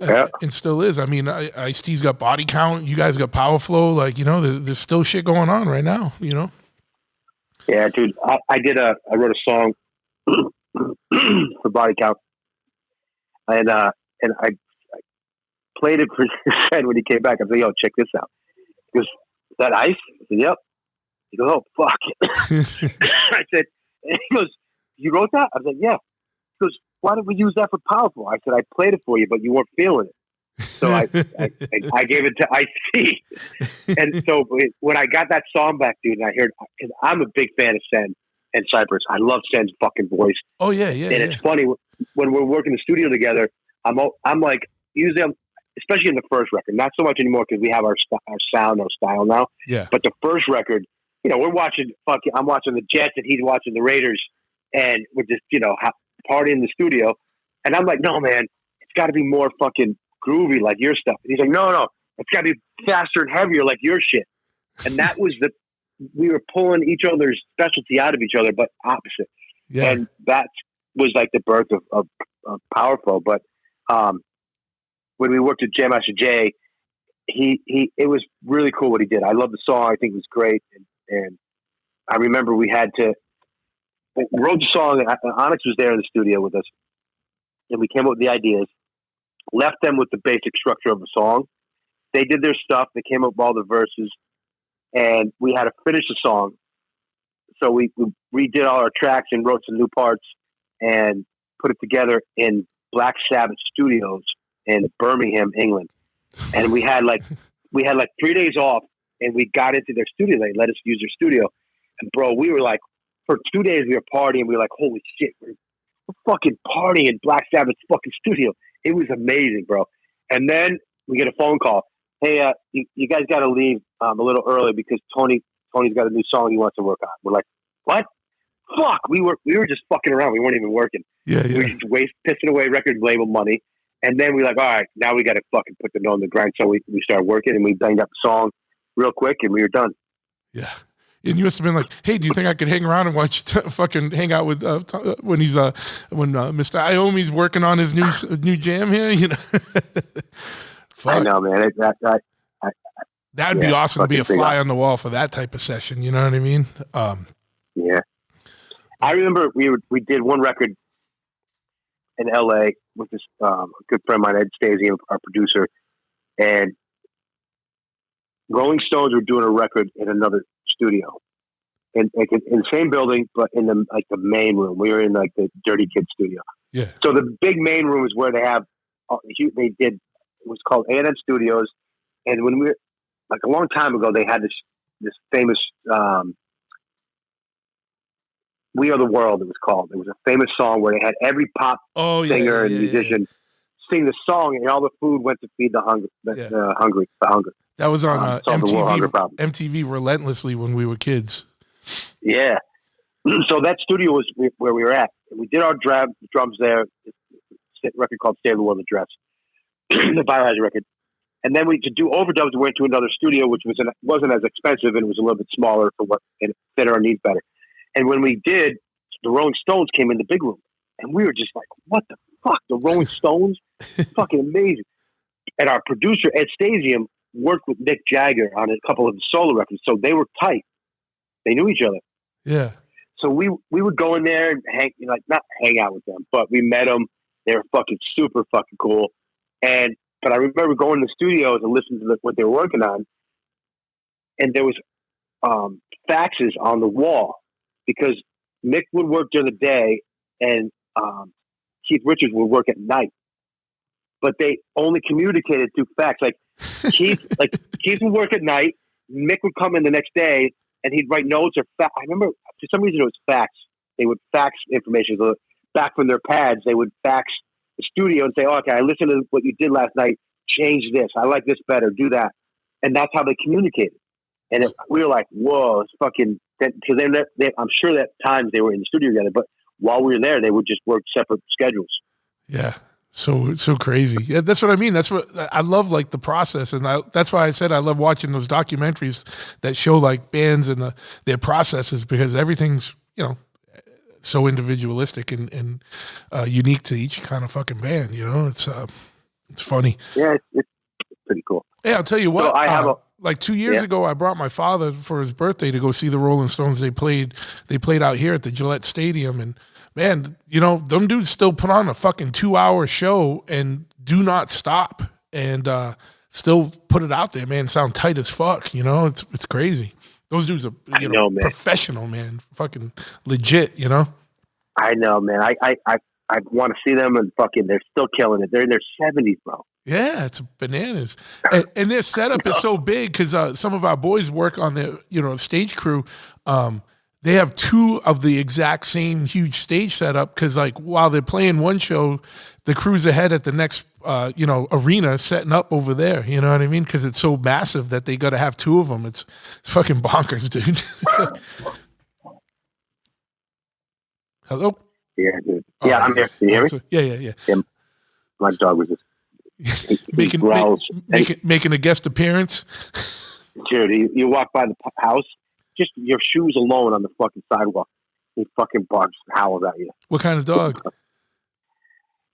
Yeah. And still is. I mean, Ice-T's got Body Count. You guys got Powerflow. Like, you know, there's still shit going on right now, you know? Yeah, dude. I wrote a song for Body Count. And I played it for his friend when he came back. I said, yo, check this out. He goes, that Ice? I said, yep. He goes, oh, fuck. I said, and he goes, you wrote that? I said, yeah. He goes, why did we use that for Powerful? I said, I played it for you, but you weren't feeling it. So I gave it to Ice-T. And so when I got that song back, dude, and I heard, because I'm a big fan of Sen and Cypress. I love Sen's fucking voice. Oh, yeah. And it's funny, when we're working the studio together, I'm like, usually especially in the first record, not so much anymore because we have our sound, our style now. Yeah. But the first record, you know, I'm watching the Jets and he's watching the Raiders, and we're just, you know, partying in the studio. And I'm like, no, man, it's got to be more fucking groovy like your stuff. And he's like, no, it's got to be faster and heavier like your shit. And that was we were pulling each other's specialty out of each other, but opposite. Yeah. And that was like the birth of Powerflo. But when we worked with Jam Master Jay, it was really cool what he did. I love the song. I think it was great. And I remember we wrote the song. Onyx was there in the studio with us, and we came up with the ideas, left them with the basic structure of the song. They did their stuff. They came up with all the verses, and we had to finish the song. So we redid all our tracks and wrote some new parts and put it together in Black Sabbath Studios in Birmingham, England. And we had like 3 days off, and we got into their studio. They let us use their studio. And bro, we were like, for 2 days we were partying. We were like, holy shit, we're fucking partying in Black Sabbath's fucking studio. It was amazing, bro. And then we get a phone call. Hey, you guys got to leave a little early because Tony's got a new song he wants to work on. We're like, what? Fuck. We were just fucking around. We weren't even working. Yeah. We were just pissing away record label money. And then we're like, all right, now we got to fucking put the note on the grind. So we started working, and we banged up the song real quick, and we were done. Yeah. And you must have been like, hey, do you think I could hang around and watch fucking hang out with when Mr. Iommi's working on his new jam here? You know, I know, man. That'd be awesome to be a fly on the wall for that type of session. You know what I mean? Yeah. I remember we did one record in LA with this good friend of mine, Ed Stasium, our producer, and Rolling Stones were doing a record in another studio, in the same building, but in the main room. We were in like the Dirty Kid studio. Yeah. So the big main room is where they have. It was called A&M Studios, and when we were like a long time ago, they had this famous "We Are the World." It was called. It was a famous song where they had every pop singer and musician sing the song, and all the food went to feed the hunger. The hunger. That was on MTV relentlessly when we were kids. Yeah. So that studio was where we were at. We did our drums there. A record called "Save the World Address," the Biohazard record. And then to do overdubs, we went to another studio, which wasn't as expensive, and it was a little bit smaller and it fit our needs better. And when we did, the Rolling Stones came in the big room, and we were just like, "What the fuck? The Rolling Stones, fucking amazing!" And our producer Ed Stasium worked with Mick Jagger on a couple of the solo records, so they were tight. They knew each other. Yeah. So we would go in there and not hang out with them, but we met them. They were fucking super fucking cool. But I remember going to the studios and listening to what they were working on, and there was faxes on the wall because Mick would work during the day and Keith Richards would work at night. But they only communicated through fax. Like Keith would work at night. Mick would come in the next day and he'd write notes or fax. I remember for some reason it was fax. They would fax information back from their pads. They would fax the studio and say, "Oh, okay, I listened to what you did last night. Change this. I like this better. Do that." And that's how they communicated. And we were like, "Whoa, it's fucking." Because I'm sure that times they were in the studio together, but while we were there, they would just work separate schedules. Yeah. So crazy. Yeah, that's what I mean. That's what I love, like the process, and that's why I said I love watching those documentaries that show like bands and their processes, because everything's so individualistic and unique to each kind of fucking band. You know, it's It's funny. Yeah, it's pretty cool. Hey, I'll tell you what. So I have like 2 years ago, I brought my father for his birthday to go see the Rolling Stones. They played out here at the Gillette Stadium, and man, you know, them dudes still put on a fucking 2-hour show and do not stop, and still put it out there, man. Sound tight as fuck, you know. It's crazy. Those dudes are professional, man. Fucking legit, you know. I know, man. I want to see them, and fucking they're still killing it. They're in their 70s, bro. Yeah, it's bananas. And their setup is so big because some of our boys work on the, you know, stage crew. They have 2 of the exact same huge stage setup because, like, while they're playing one show, the crew's ahead at the next, you know, arena setting up over there. You know what I mean? Because it's so massive that they got to have 2 of them. It's fucking bonkers, dude. Hello? Yeah, dude. Yeah, I'm here. Can you hear me? Yeah. My dog was just making a guest appearance. Dude, you walk by the house, just your shoes alone on the fucking sidewalk. He fucking barks and howls at you. What kind of dog?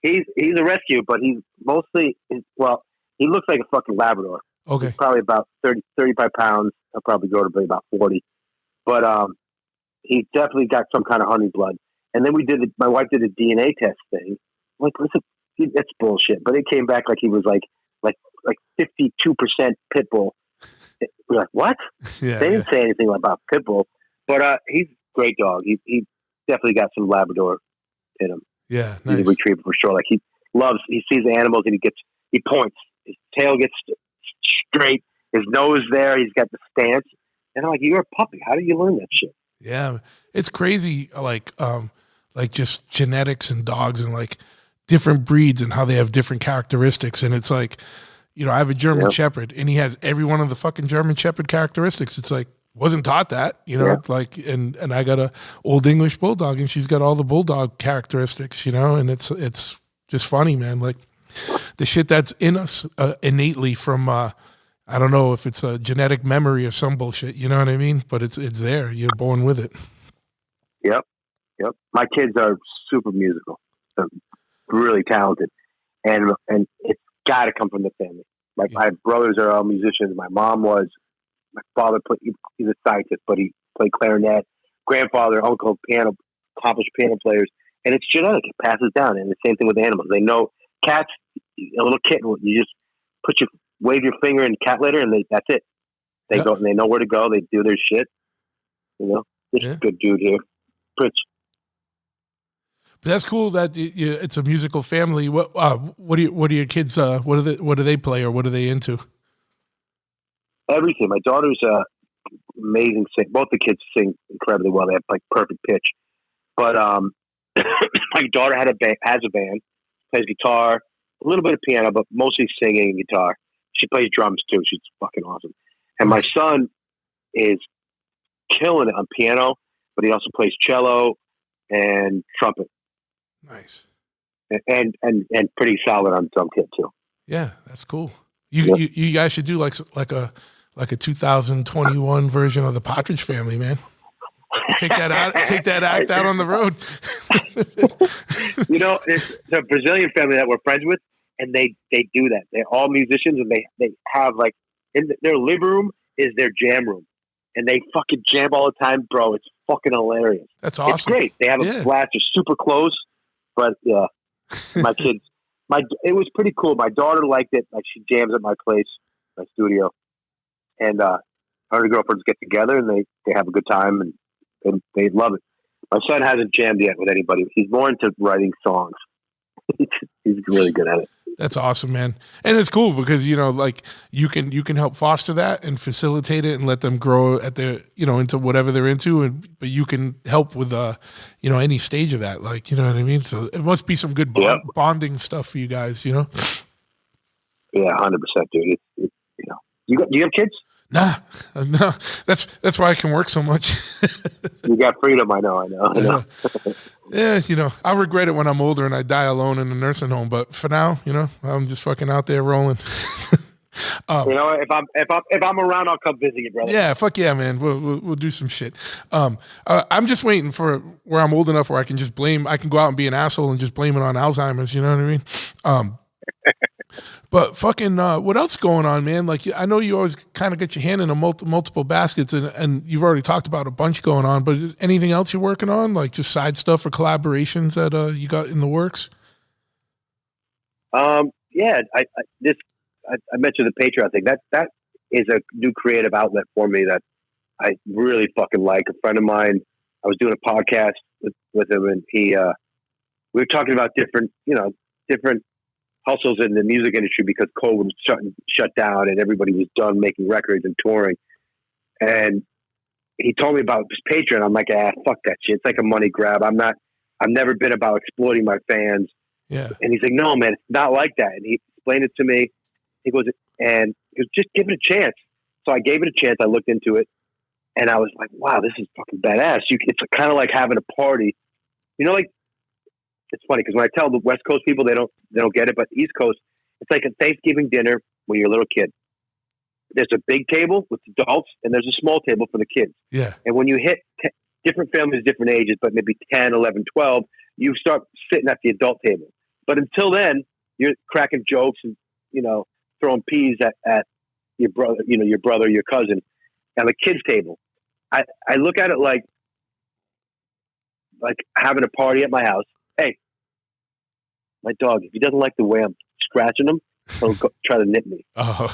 He's a rescue, but he's mostly, well, he looks like a fucking Labrador. Okay. He's probably about 35 pounds. I'll probably go to be about 40. But he's definitely got some kind of honey blood. And then my wife did a DNA test thing. Like, listen, that's bullshit. But it came back like he was like 52% pit bull. We're like, what? Yeah, they didn't say anything about pit bull. But he's a great dog. He definitely got some Labrador in him. Yeah, nice. He's a retriever for sure. Like he sees animals and he points. His tail gets straight. His nose there. He's got the stance. And I'm like, you're a puppy. How do you learn that shit? Yeah, it's crazy. Like just genetics and dogs and like different breeds and how they have different characteristics. And it's like, you know, I have a German Shepherd and he has every one of the fucking German Shepherd characteristics. It's like, wasn't taught that, you know, like, and I got a Old English Bulldog and she's got all the Bulldog characteristics, you know, and it's just funny, man. Like the shit that's in us innately from, I don't know if it's a genetic memory or some bullshit, you know what I mean? But it's there. You're born with it. Yep. My kids are super musical. They're really talented. And it's got to come from the family. Like my brothers are all musicians. My mom was. My father he's a scientist, but he played clarinet. Grandfather, uncle, accomplished piano players. And it's genetic. It passes down. And the same thing with animals. They know cats, a little kitten, you just wave your finger in cat litter and that's it. They go and they know where to go. They do their shit. You know, this is a good dude here. Pritch. But that's cool that it's a musical family. What are your kids? What do they play or what are they into? Everything. My daughter's amazing singer. Both the kids sing incredibly well. They have like perfect pitch. But my daughter has a band, plays guitar, a little bit of piano, but mostly singing and guitar. She plays drums too. She's fucking awesome. And my son is killing it on piano, but he also plays cello and trumpet. Nice. And pretty solid on drum kit too. Yeah, that's cool. You guys should do like a 2021 version of the Partridge Family, man. Take that act out on the road. You know, it's the Brazilian family that we're friends with, and they do that. They're all musicians, and they have like in their living room is their jam room, and they fucking jam all the time, bro. It's fucking hilarious. That's awesome. It's great. They have a blast. They're super close, but yeah, my kids. It was pretty cool. My daughter liked it. Like she jams at my place, my studio, and her girlfriends get together and they have a good time and they love it. My son hasn't jammed yet with anybody. He's more into writing songs. He's really good at it. That's awesome, man. And it's cool because, you know, like you can help foster that and facilitate it and let them grow at their, you know, into whatever they're into. But you can help with, you know, any stage of that. Like, you know what I mean? So it must be some good bonding stuff for you guys, you know? Yeah, 100%, dude. You know, you have kids? Nah, no. That's why I can work so much. You got freedom. I know. Yeah, you know, I'll regret it when I'm older and I die alone in a nursing home. But for now, you know, I'm just fucking out there rolling. You know, if I'm around, I'll come visit you, brother. Yeah, fuck yeah, man. We'll do some shit. I'm just waiting for where I'm old enough where I can go out and be an asshole and just blame it on Alzheimer's. You know what I mean? But fucking, what else going on, man? Like, I know you always kind of get your hand in multiple baskets, and you've already talked about a bunch going on. But is anything else you're working on, like just side stuff or collaborations that you got in the works? Yeah, I mentioned the Patreon thing. That is a new creative outlet for me that I really fucking like. A friend of mine, I was doing a podcast with him, and we were talking about different hustles in the music industry because COVID was shut down and everybody was done making records and touring. And he told me about his Patreon. I'm like, fuck that shit. It's like a money grab. I've never been about exploiting my fans. Yeah. And he's like, no, man, it's not like that. And he explained it to me. He goes, just give it a chance. So I gave it a chance. I looked into it and I was like, wow, this is fucking badass. It's kind of like having a party, like, it's funny because when I tell the West Coast people, they don't get it, but East Coast, it's like a Thanksgiving dinner when you're a little kid. There's a big table with adults and there's a small table for the kids. Yeah. And when you hit different families, different ages, but maybe 10, 11, 12, you start sitting at the adult table. But until then, you're cracking jokes and, throwing peas at your brother, your cousin at the kids' table. I look at it like having a party at my house. Hey, my dog, if he doesn't like the way I'm scratching him, he'll try to nip me. Oh.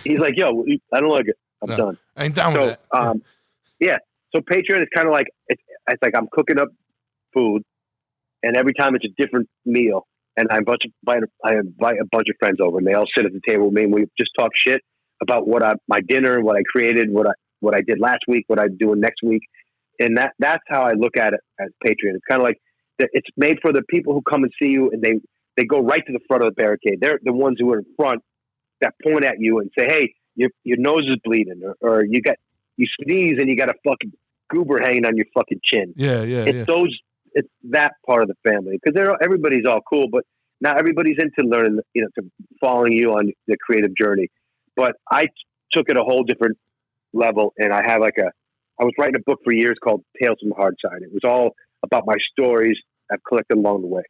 He's like, yo, I don't like it. I'm done. I ain't down with that. Yeah. So Patreon is kind of like, it's like I'm cooking up food and every time it's a different meal. And I invite a bunch of friends over and they all sit at the table with me and we just talk shit about my dinner, what I created, what I did last week, what I'm doing next week. And that's how I look at it as Patreon. It's kind of like, it's made for the people who come and see you and they go right to the front of the barricade. They're the ones who are in front that point at you and say, hey, your nose is bleeding or you sneeze and you got a fucking goober hanging on your fucking chin. Yeah. It's that part of the family because everybody's all cool, but not everybody's into learning, to following you on the creative journey. But I took it a whole different level and I was writing a book for years called Tales from the Hard Side. It was all about my stories I've collected along the way,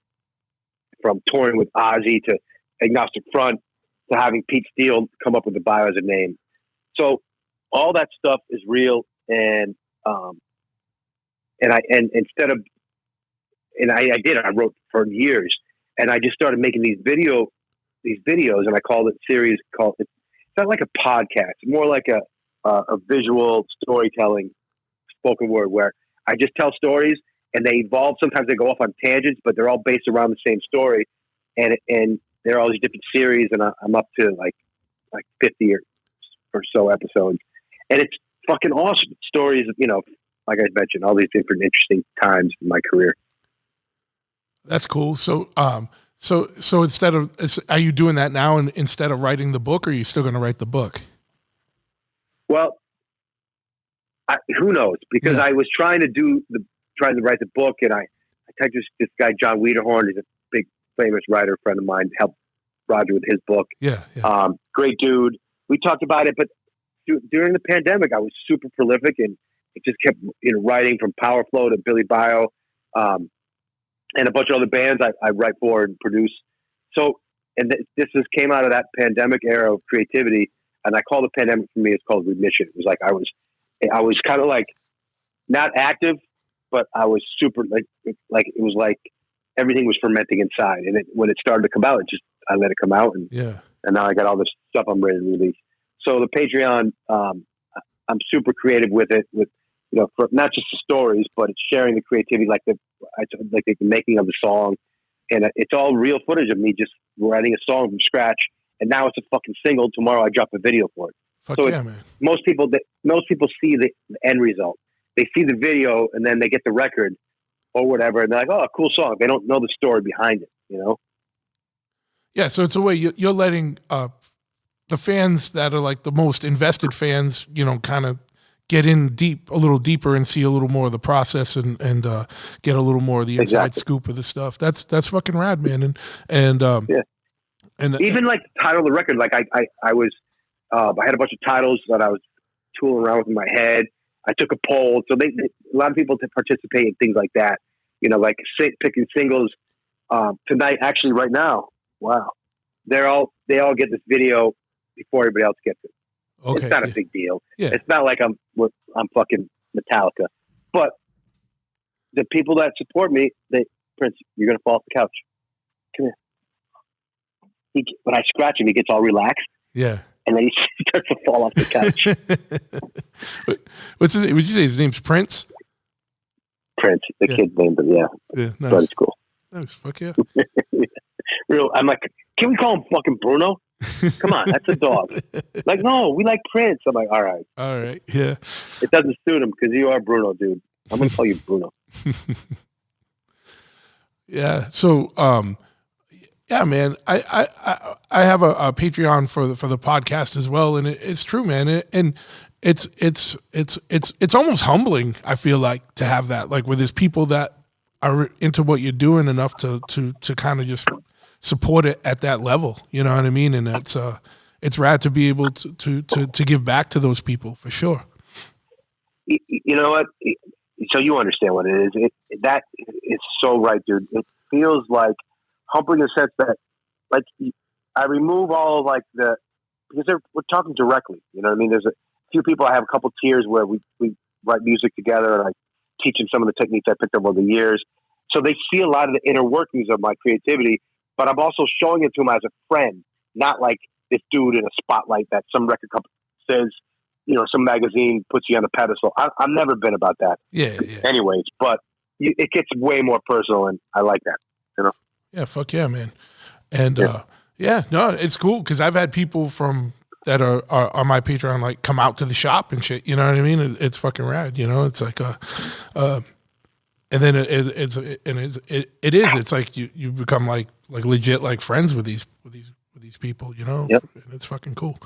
from touring with Ozzy to Agnostic Front to having Pete Steele come up with the Biohazard name. So all that stuff is real, and I wrote for years, and I just started making these videos, and I called it series. It's not like a podcast, it's more like a visual storytelling spoken word where I just tell stories. And they evolve. Sometimes they go off on tangents, but they're all based around the same story. And there are all these different series, and I'm up to like 50 or so episodes. And it's fucking awesome stories. Like I mentioned, all these different interesting times in my career. That's cool. So are you doing that now? And instead of writing the book, or are you still going to write the book? Well, who knows? Because I was trying to write the book, and I texted this guy, John Wiederhorn. He's a big, famous writer friend of mine, helped Roger with his book. Yeah. Great dude. We talked about it, but during the pandemic, I was super prolific, and it just kept writing from Powerflow to BillyBio, and a bunch of other bands I write for and produce. So, and this just came out of that pandemic era of creativity, and I call the pandemic for me, it's called remission. It was like I was kind of like not active, but I was super like it was like everything was fermenting inside, and when it started to come out, I let it come out, and now I got all this stuff I'm ready to release. So the Patreon, I'm super creative with it, for not just the stories, but it's sharing the creativity, like the making of the song, and it's all real footage of me just writing a song from scratch, and now it's a fucking single. Tomorrow I drop a video for it. Fuck so yeah, man. Most people see the end result. They see the video and then they get the record or whatever, and they're like, "Oh, cool song." They don't know the story behind it, Yeah, so it's a way you're letting the fans that are like the most invested fans, kind of get in a little deeper and see a little more of the process and get a little more of the inside scoop of the stuff. That's fucking rad, man. And even like the title of the record, like I was I had a bunch of titles that I was tooling around with in my head. I took a poll, so a lot of people to participate in things like that. Like picking singles tonight. Actually, right now, wow, they all get this video before everybody else gets it. Okay. It's not a big deal. Yeah. It's not like I'm fucking Metallica. But the people that support me, Prince, you're gonna fall off the couch. Come here. When I scratch him, he gets all relaxed. Yeah. And then he starts to fall off the couch. What's his name? Would you say his name's Prince? Prince. The kid's name, but yeah. Yeah, nice. But it's cool. Nice. Fuck yeah. I'm like, can we call him fucking Bruno? Come on, that's a dog. Like, no, we like Prince. I'm like, all right. All right. Yeah. It doesn't suit him because you are Bruno, dude. I'm going to call you Bruno. Yeah. So, yeah, man, I have a Patreon for the podcast as well. And it's true, man. And it's almost humbling. I feel like to have that, like where there's people that are into what you're doing enough to kind of just support it at that level. You know what I mean? And it's rad to be able to give back to those people for sure. You know what? So you understand what it is. That is so right, dude. It feels like humbling in the sense that, like, I remove all of, like, because we're talking directly. You know what I mean? There's a few people. I have a couple tiers where we write music together, and I teach them some of the techniques I picked up over the years. So they see a lot of the inner workings of my creativity, but I'm also showing it to them as a friend, not like this dude in a spotlight that some record company says, you know, some magazine puts you on a pedestal. I've never been about that. Yeah. Anyways, but it gets way more personal, and I like that, you know? Yeah, fuck yeah, man. And no, it's cool because I've had people from that are on my Patreon like come out to the shop and shit. You know what I mean? It's fucking rad. You know, it's like and then it's like you become like legit like friends with these people. You know, yep. And it's fucking cool.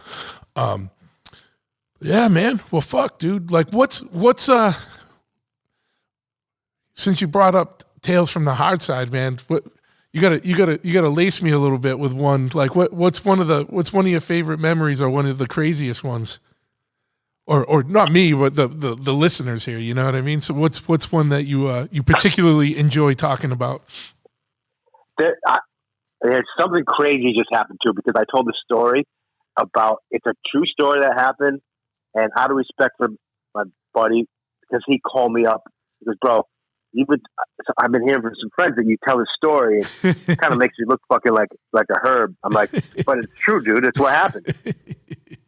Yeah, man. Well, fuck, dude. Like, what's since you brought up Tales from the Hard Side, man, what you gotta lace me a little bit with one. Like, what's one of your favorite memories or one of the craziest ones? Or not me, but the listeners here, you know what I mean? So what's one that you particularly enjoy talking about? There's something crazy just happened too, because I told the story about, it's a true story that happened, and out of respect for my buddy, because he called me up, he goes, bro, I've been hearing from some friends that you tell this story, and it kind of makes you look fucking like a herb. I'm like, but it's true, dude. It's what happened.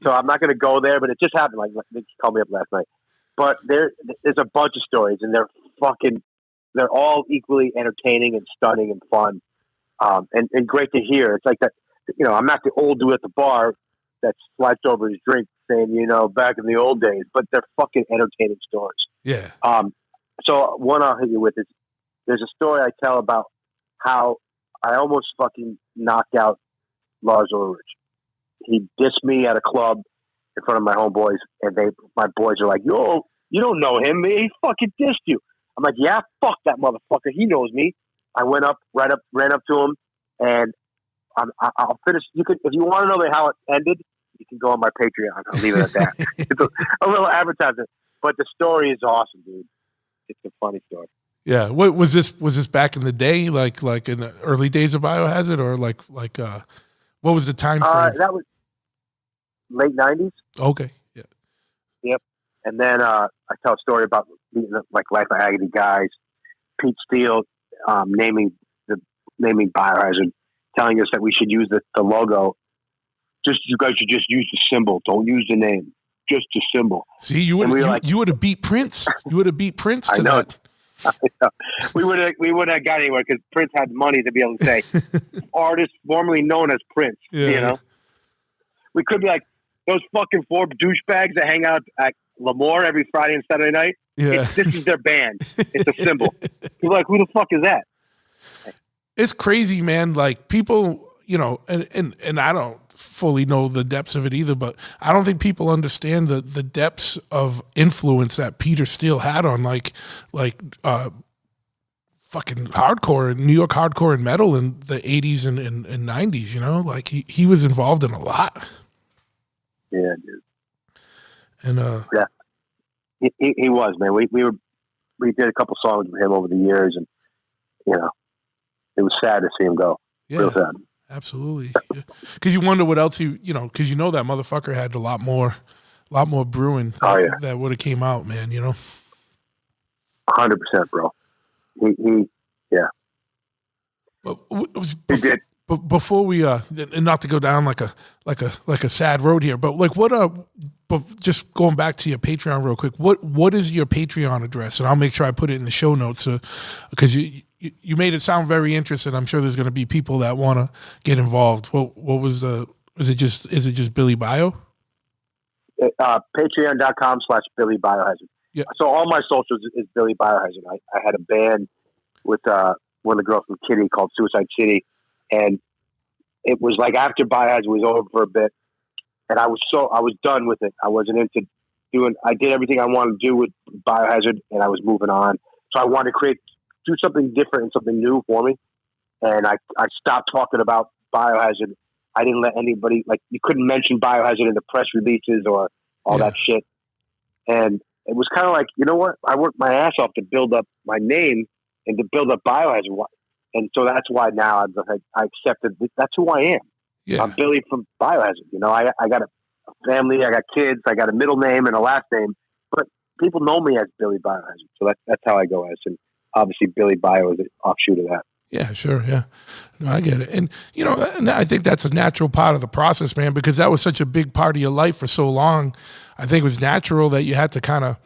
So I'm not going to go there, but it just happened. Like, they called me up last night. But there's a bunch of stories, and they're all equally entertaining and stunning and fun, and great to hear. It's like that, you know, I'm not the old dude at the bar that swiped over his drink saying, you know, back in the old days, but they're fucking entertaining stories. Yeah. So one I'll hit you with is, there's a story I tell about how I almost fucking knocked out Lars Ulrich. He dissed me at a club in front of my homeboys, and my boys are like, yo, you don't know him. He fucking dissed you. I'm like, yeah, fuck that motherfucker. He knows me. I ran up to him, and I'll finish. You could, if you want to know how it ended, you can go on my Patreon. I'll leave it at that. It's a little advertisement, but the story is awesome, dude. It's a funny story. Yeah. What was this? Was this back in the day, like in the early days of Biohazard, or like what was the time frame? That was late 90s. Okay. Yeah. Yep. And then I tell a story about meeting like Life of Agony guys, Pete Steele naming Biohazard, telling us that we should use the logo. You guys should just use the symbol. Don't use the name. Just the symbol. See, you would have beat Prince. You would have beat Prince to that. I know. We wouldn't have got anywhere because Prince had money to be able to say artist formerly known as Prince. Yeah. You know, we could be like those fucking four douchebags that hang out at Lemoore every Friday and Saturday night. Yeah. This is their band. It's a symbol. You're like, who the fuck is that? It's crazy, man. Like people, you know, and I don't fully know the depths of it either, but I don't think people understand the depths of influence that Peter Steele had on like fucking hardcore, New York hardcore and metal in the 80s and 90s, you know? Like he was involved in a lot. Yeah, dude. And yeah. He was, man. We did a couple songs with him over the years, and you know, it was sad to see him go. Yeah, real sad. Absolutely. Because you wonder what else because that motherfucker had a lot more brewing that would have came out, man, 100%, bro. He yeah. But before we and not to go down like a sad road here, but like but just going back to your Patreon real quick, what is your Patreon address? And I'll make sure I put it in the show notes because you made it sound very interesting. I'm sure there's going to be people that want to get involved. What was is it just BillyBio? Patreon.com/BillyBiohazard. Yeah. So all my socials is Billy Biohazard. I had a band with one of the girls from Kitty called Suicide City, and it was like after Biohazard was over for a bit, and I was done with it. I wasn't into I did everything I wanted to do with Biohazard, and I was moving on. So I wanted to do something different and something new for me, and I stopped talking about Biohazard. I didn't let anybody, you couldn't mention Biohazard in the press releases or all that shit. And it was kind of like, you know what? I worked my ass off to build up my name and to build up Biohazard. And so that's why now I accepted that's who I am. Yeah. I'm Billy from Biohazard. I got a family, I got kids, I got a middle name and a last name, but people know me as Billy Biohazard. So that's how I go as. And obviously BillyBio is an offshoot of that. Yeah, sure. Yeah. No, I get it. And, and I think that's a natural part of the process, man, because that was such a big part of your life for so long. I think it was natural that you had to kind of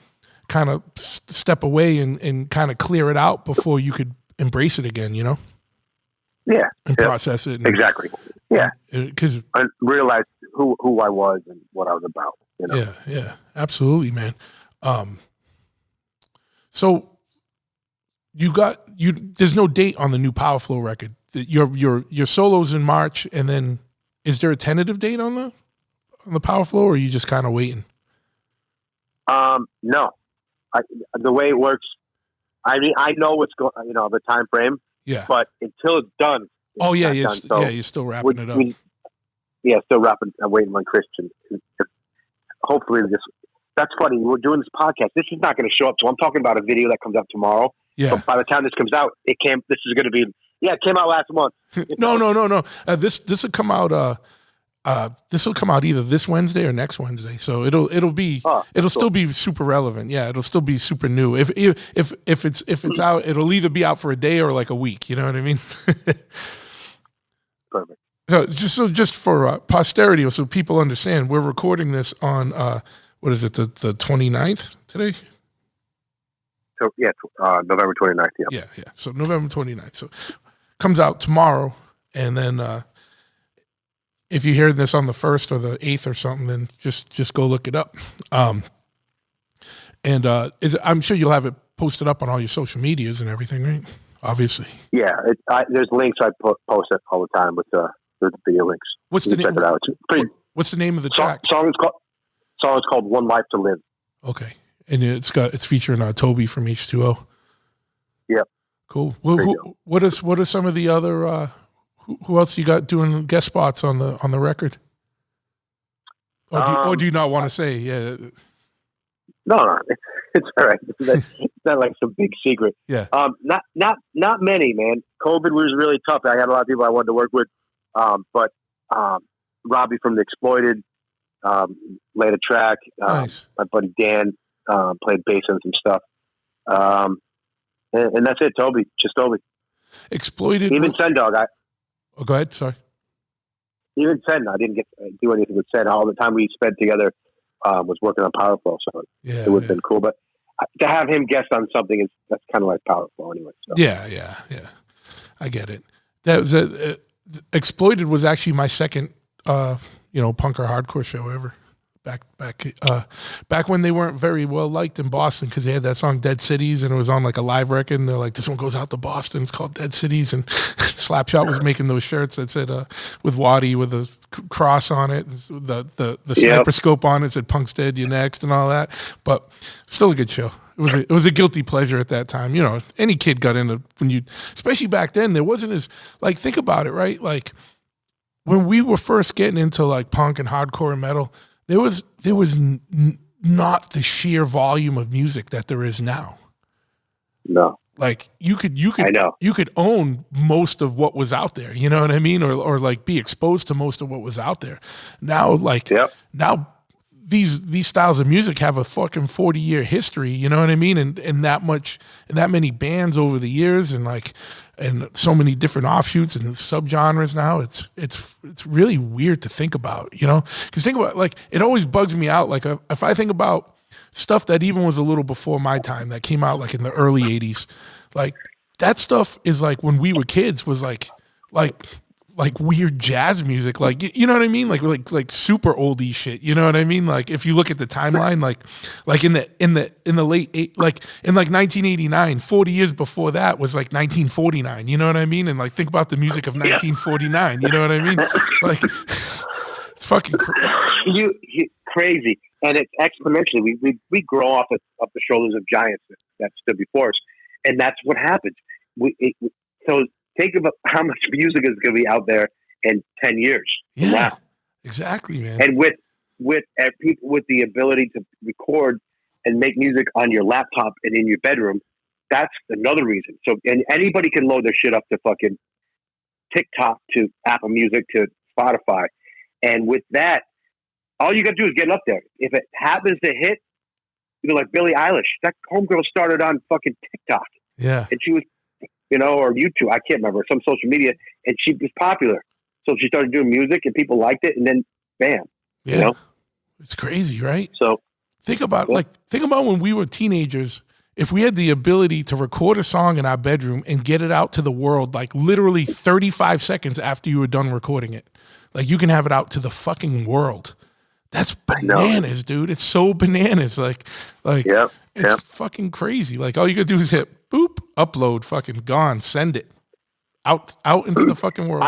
step away and kind of clear it out before you could embrace it again, Yeah. And process it. Exactly. Yeah. Because I realized who I was and what I was about, Yeah, absolutely, man. So there's no date on the new Powerflow record. Your solo's in March, and then is there a tentative date on the Powerflow, or are you just kind of waiting? No. The way it works, I mean, I know what's going, the time frame. Yeah. But until it's done. You're still wrapping it up. Still wrapping. I'm waiting on Christian. Hopefully that's funny. We're doing this podcast. This is not going to show up. So I'm talking about a video that comes out tomorrow. Yeah. But by the time this comes out, this is going to be, it came out last month. No. This will come out. This will come out either this Wednesday or next Wednesday. So it'll still be super relevant. Yeah, it'll still be super new. If it's out, it'll either be out for a day or like a week. You know what I mean? Perfect. So just for posterity, so people understand, we're recording this on what is it, the 29th today? So November 29th. Yeah. So November 29th. So comes out tomorrow, and then if you hear this on the 1st or the 8th or something, then just go look it up. I'm sure you'll have it posted up on all your social medias and everything, right? Obviously. Yeah, there's links I post it all the time with the video links. What's the name? What's the name of the track? Song is called "One Life to Live." Okay, and it's featuring Toby from H2O. Yep. Cool. What are some of the other? Who else you got doing guest spots on the record? Or do you not want to say? Yeah. No, it's all right. It's not like some big secret. Yeah. Not many, man. COVID was really tough. I had a lot of people I wanted to work with, but Robbie from The Exploited laid a track. Nice. My buddy Dan played bass on some stuff, and that's it. Toby. Exploited. Even Sendog. Go ahead. Sorry. Even Sen, I didn't get to do anything with Sen. All the time we spent together was working on Powerflow, so it would have been cool. But to have him guest on something that's kind of like Powerflow anyway. So. Yeah. I get it. That was Exploited was actually my second, punk or hardcore show ever. Back when they weren't very well liked in Boston because they had that song Dead Cities and it was on like a live record and they're like, this one goes out to Boston. It's called Dead Cities. And Slapshot was making those shirts that said with Waddy with a cross on it, the sniper scope on it said Punk's Dead, You Next and all that. But still a good show. It was a guilty pleasure at that time. Any kid got into especially back then, there wasn't as think about it, right? Like when we were first getting into like punk and hardcore and metal, there was not the sheer volume of music that there is now. No. Like you could I know. you could own most of what was out there, you know what I mean? Or like be exposed to most of what was out there. Now like now these styles of music have a fucking 40-year history, you know what I mean? And that many bands over the years, and like and so many different offshoots and subgenres now. It's really weird to think about, you know? Because think about, like, it always bugs me out. Like if I think about stuff that even was a little before my time that came out like in the early 80s, like that stuff is like when we were kids was like weird jazz music, like, you know what I mean, like super oldie shit, you know what I mean? Like if you look at the timeline, like in the late like in like 1989, 40 years before that was like 1949, you know what I mean? And like think about the music of 1949, you know what I mean? Like it's fucking you crazy, and it's exponentially. We grow off the shoulders of giants that stood before us, and that's what happens. So think about how much music is going to be out there in 10 years. Yeah, wow. Exactly, man. And with people with the ability to record and make music on your laptop and in your bedroom, that's another reason. So, and anybody can load their shit up to fucking TikTok, to Apple Music, to Spotify. And with that, all you got to do is get up there. If it happens to hit, you know, like Billie Eilish, that homegirl started on fucking TikTok. Yeah. And she was, you know, or YouTube, I can't remember, some social media, and she was popular. So she started doing music and people liked it, and then bam. Yeah. You know? It's crazy, right? So think about when we were teenagers, if we had the ability to record a song in our bedroom and get it out to the world, like literally 35 seconds after you were done recording it. Like you can have it out to the fucking world. That's bananas, dude. It's so bananas. Like it's fucking crazy. Like all you gotta do is hit boop, upload, fucking gone, send it out into the fucking world.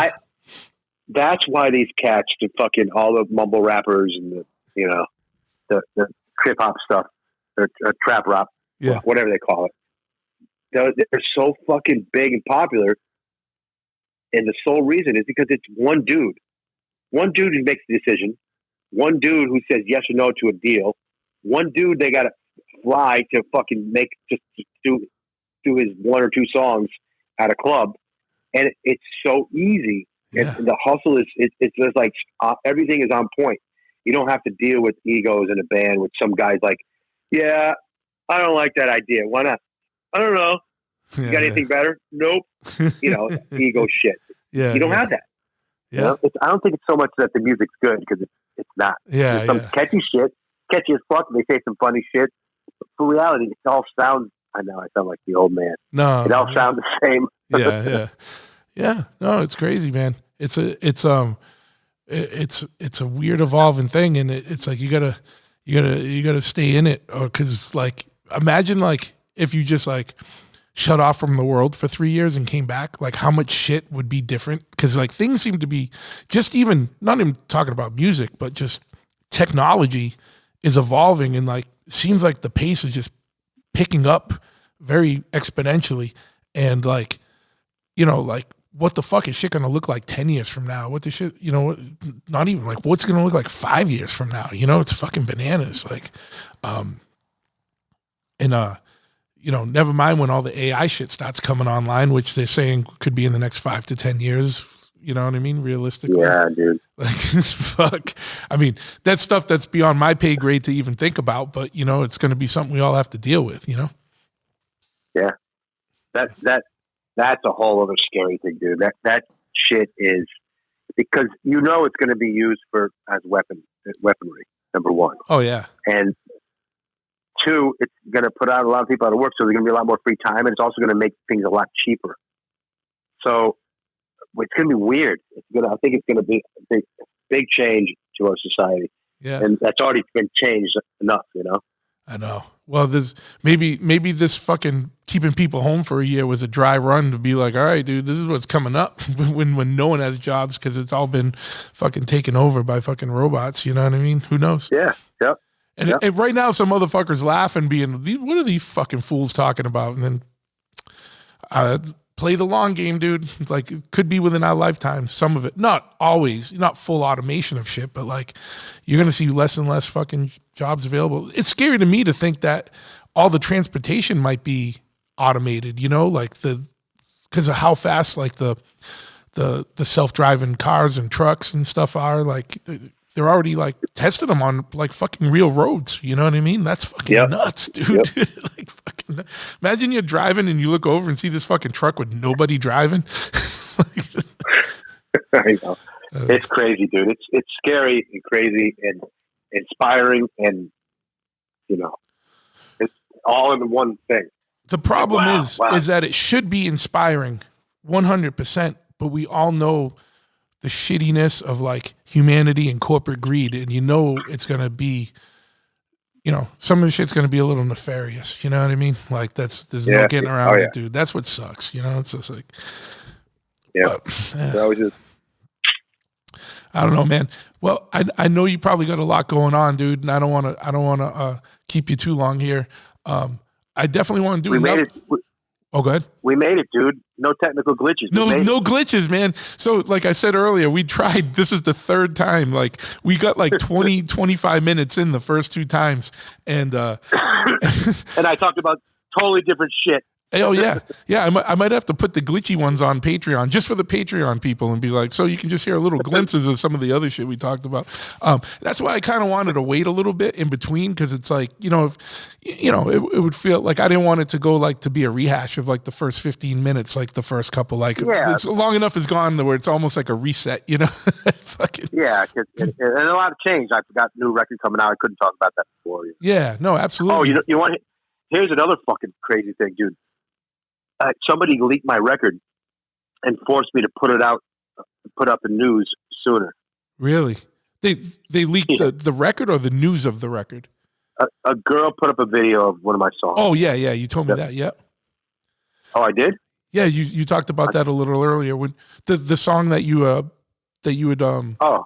That's why these cats, the fucking all the mumble rappers and the hip hop stuff, or trap rap, whatever they call it. They're so fucking big and popular, and the sole reason is because it's one dude who makes the decision. One dude who says yes or no to a deal. One dude they got to fly to fucking make, just do his one or two songs at a club. And it's so easy. Yeah. And the hustle it's just like everything is on point. You don't have to deal with egos in a band with some guys like, yeah, I don't like that idea. Why not? I don't know. You got anything better? Nope. Ego shit. Yeah. You don't have that. Yeah. You know? I don't think it's so much that the music's good, because it's not. Yeah. There's some catchy shit, catchy as fuck. They say some funny shit. But for reality, it all sounds. I know I sound like the old man. No, it all sounds the same. Yeah. No, it's crazy, man. It's a weird evolving thing, and it's like you gotta stay in it, or because like imagine like if you just like shut off from the world for 3 years and came back, like how much shit would be different? Because like things seem to be just even not even talking about music, but just technology is evolving, and like seems like the pace is just picking up very exponentially, and like like what the fuck is shit gonna look like 10 years from now? What the shit, not even like what's gonna look like 5 years from now? It's fucking bananas. Like, never mind when all the AI shit starts coming online, which they're saying could be in the next 5 to 10 years. You know what I mean? Realistically. Yeah, dude. Like, fuck. I mean, that's stuff that's beyond my pay grade to even think about, but it's going to be something we all have to deal with, Yeah. That's a whole other scary thing, dude. That shit is, because it's going to be used as weaponry, number one. Oh yeah. And two, it's going to put out a lot of people out of work, so there's going to be a lot more free time, and it's also going to make things a lot cheaper. So it's going to be weird. I think it's going to be a big change to our society. Yeah. And that's already been changed enough, I know. Well, there's maybe this fucking keeping people home for a year was a dry run to be like, all right, dude, this is what's coming up when no one has jobs, because it's all been fucking taken over by fucking robots. You know what I mean? Who knows? Yeah. Yep. And right now, some motherfuckers laughing, being, what are these fucking fools talking about? And then play the long game, dude. It's like, it could be within our lifetime. Some of it, not always, not full automation of shit, but like you're gonna see less and less fucking jobs available. It's scary to me to think that all the transportation might be automated, you know, like because of how fast like the self-driving cars and trucks and stuff are, like they're already like testing them on like fucking real roads. You know what I mean? That's fucking nuts, dude. Like fucking, imagine you're driving and you look over and see this fucking truck with nobody driving. I know. It's crazy, dude. It's scary and crazy and inspiring, and you know, it's all in one thing. The problem is that it should be inspiring 100%, but we all know the shittiness of like humanity and corporate greed, and you know it's going to be, you know, some of the shit's going to be a little nefarious, you know what I mean? Like there's no getting around it, dude. That's what sucks, you know? It's just like that was just, I don't know, man. Well, I know you probably got a lot going on, dude, and I don't want to keep you too long here. I definitely want to do made it. Oh, go ahead. We made it, dude. No technical glitches. No glitches, man. So like I said earlier, we tried, this is the third time. Like we got like 20, 25 minutes in the first two times. And and I talked about totally different shit. Oh yeah. Yeah. I might have to put the glitchy ones on Patreon just for the Patreon people and be like, so you can just hear little glimpses of some of the other shit we talked about. That's why I kind of wanted to wait a little bit in between. Cause it's like, you know, if, you know, it would feel like I didn't want it to go like to be a rehash of like the first 15 minutes, like the first couple, like it's long enough is gone where it's almost like a reset, you know? Fucking. Yeah. And a lot of change. I forgot new record coming out. I couldn't talk about that before. Yeah, no, absolutely. Oh, you want, here's another fucking crazy thing, dude. Somebody leaked my record and forced me to put it out, put up the news sooner. Really? They leaked the record or the news of the record? A girl put up a video of one of my songs. Oh yeah, you told me that. Yeah. Oh, I did? Yeah, you talked about that a little earlier when the song that you would Oh.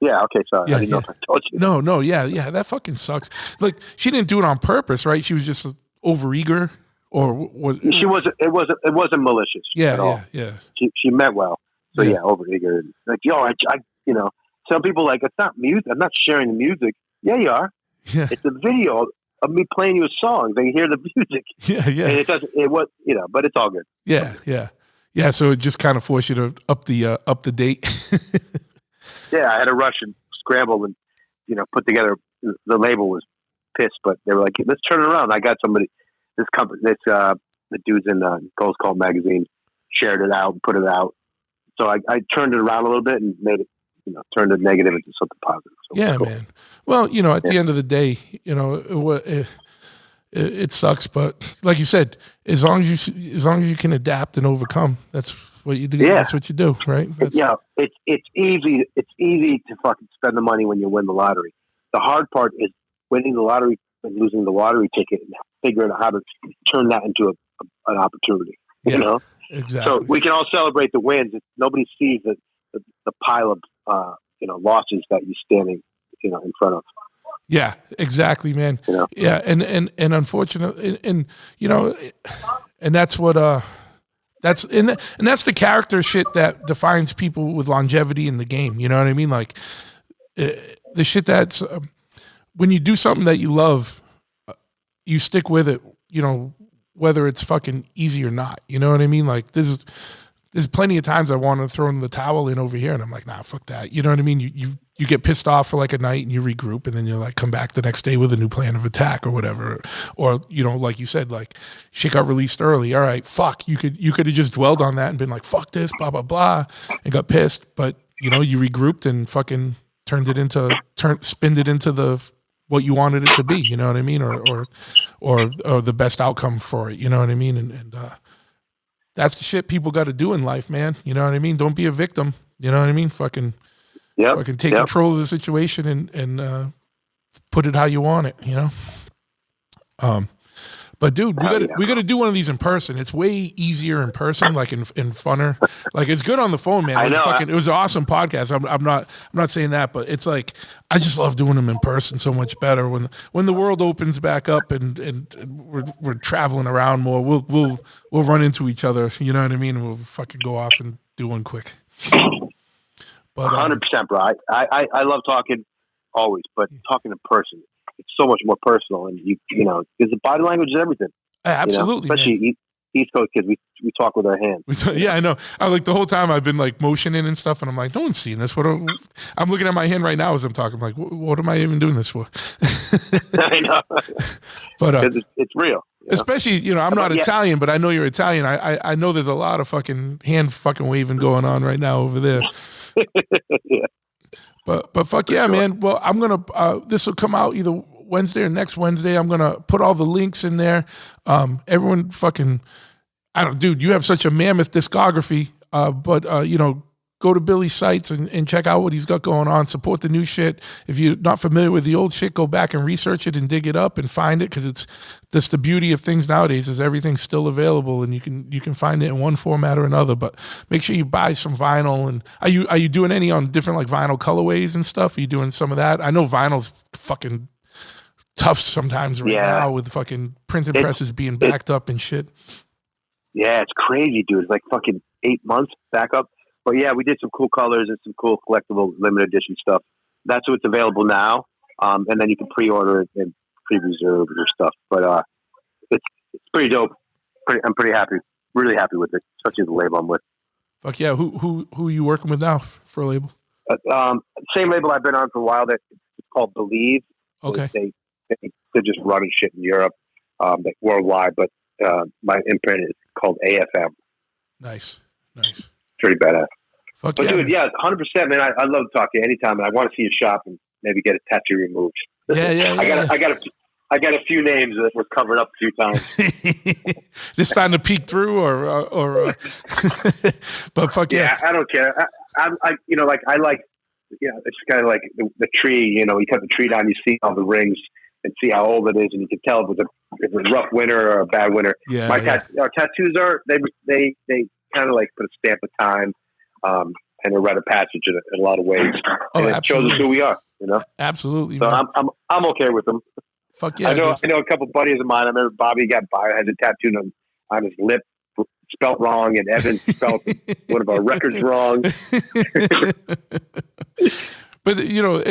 Yeah, okay, sorry. Yeah, I didn't know if I told you. No, yeah, that fucking sucks. Like she didn't do it on purpose, right? She was just overeager. Or what? She wasn't. It wasn't malicious. at all. Yeah. She meant well. So overeager. Like I you know, some people like it's not music. I'm not sharing the music. Yeah, you are. Yeah. It's a video of me playing you a song. They hear the music. Yeah. And it doesn't. It was but it's all good. Yeah. So it just kind of forced you to up the date. Yeah, I had to rush and scramble and put together. The label was pissed, but they were like, let's turn it around. I got somebody. This company, the dudes in Cold Call magazine shared it out and put it out. So I turned it around a little bit and made it, turned the negative into something positive. So yeah, cool. Man. Well, at the end of the day, it sucks, but like you said, as long as you can adapt and overcome, that's what you do. Yeah. That's what you do, right? It's easy. It's easy to fucking spend the money when you win the lottery. The hard part is winning the lottery and losing the lottery ticket and figuring out how to turn that into an opportunity. Yeah, exactly. So we can all celebrate the wins. Nobody sees the pile of losses that you're standing in front of. Yeah, exactly, man. Yeah, and unfortunately, and that's what that's the character shit that defines people with longevity in the game. You know what I mean? Like the shit that's when you do something that you love, you stick with it, whether it's fucking easy or not. You know what I mean? Like there's plenty of times I want to throw in the towel in over here and I'm like, nah, fuck that. You know what I mean? You get pissed off for like a night and you regroup and then you're like, come back the next day with a new plan of attack or whatever. Or, like you said, like shit got released early. All right, fuck. You could have just dwelled on that and been like, fuck this, blah, blah, blah, and got pissed. But, you regrouped and fucking spinned it into what you wanted it to be, you know what I mean? Or the best outcome for it, you know what I mean? And that's the shit people got to do in life, man. You know what I mean? Don't be a victim. You know what I mean? Fucking take control of the situation and put it how you want it, But dude, we gotta do one of these in person. It's way easier in person, like in funner. Like it's good on the phone, man. It was an awesome podcast. I'm not saying that, but it's like I just love doing them in person so much better. When the world opens back up and we're traveling around more, we'll run into each other. You know what I mean? And we'll fucking go off and do one quick. But 100%, bro. I love talking always, but talking in person. It's so much more personal, and because the body language is everything. Absolutely, especially East Coast kids. We talk with our hands. Yeah, I know. I like the whole time I've been like motioning and stuff, and I'm like, no one's seeing this. I'm looking at my hand right now as I'm talking. I'm like, what am I even doing this for? I know, but it's real. Especially, I'm not Italian, but I know you're Italian. I know there's a lot of fucking hand fucking waving going on right now over there. Yeah. But fuck yeah, man. Well, I'm gonna this will come out either Wednesday or next Wednesday. I'm gonna put all the links in there. Everyone fucking, dude, you have such a mammoth discography. But go to Billy's sites and check out what he's got going on. Support the new shit. If you're not familiar with the old shit, go back and research it and dig it up and find it, because it's just the beauty of things nowadays is everything's still available and you can find it in one format or another. But make sure you buy some vinyl. And are you doing any on different like vinyl colorways and stuff? Are you doing some of that? I know vinyl's fucking tough sometimes now with fucking printing presses being backed up and shit. Yeah, it's crazy, dude. It's like fucking 8 months back up. But yeah, we did some cool colors and some cool collectible limited edition stuff. That's what's available now. And then you can pre-order it and pre-reserve your stuff. But it's pretty dope. I'm pretty happy. Really happy with it, especially the label I'm with. Fuck yeah. Who are you working with now for a label? Same label I've been on for a while. It's called Believe. Okay. They're just running shit in Europe, like worldwide. But my imprint is called AFM. Nice. Pretty badass. Fuck but yeah, dude, man. 100%, man. I love to talk to you anytime, and I want to see your shop and maybe get a tattoo removed. Yeah. I got a few names that were covered up a few times. Just starting to peek through, or but fuck yeah. I don't care. I like, it's kind of like the tree. You cut the tree down, you see all the rings and see how old it is, and you can tell if it's a rough winter or a bad winter. Yeah, our tattoos are they kind of like put a stamp of time, and a rite of passage in a lot of ways. And it shows us who we are, Absolutely. So man. I'm okay with them. Fuck yeah. I know a couple buddies of mine. I remember Bobby has a tattoo on his lip, spelt wrong, and Evan spelled one of our records wrong. But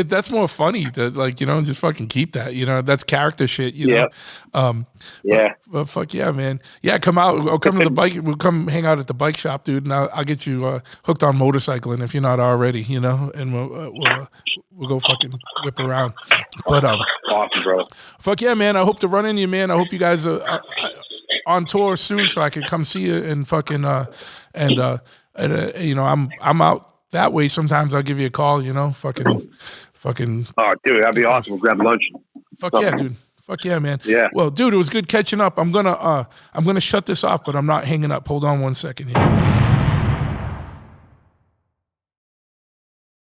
that's more funny to just fucking keep that. That's character shit. Yeah. But fuck yeah, man. Yeah, come out. I'll come to the bike. We'll come hang out at the bike shop, dude, and I'll get you hooked on motorcycling if you're not already. And we'll go fucking whip around. But awesome, bro. Fuck yeah, man. I hope to run into you, man. I hope you guys are on tour soon so I can come see you and fucking I'm out that way. Sometimes I'll give you a call, fucking. Oh, dude, that'd be awesome. We'll grab lunch. Fuck yeah, dude. Fuck yeah, man. Yeah. Well, dude, it was good catching up. I'm gonna shut this off, but I'm not hanging up. Hold on one second here.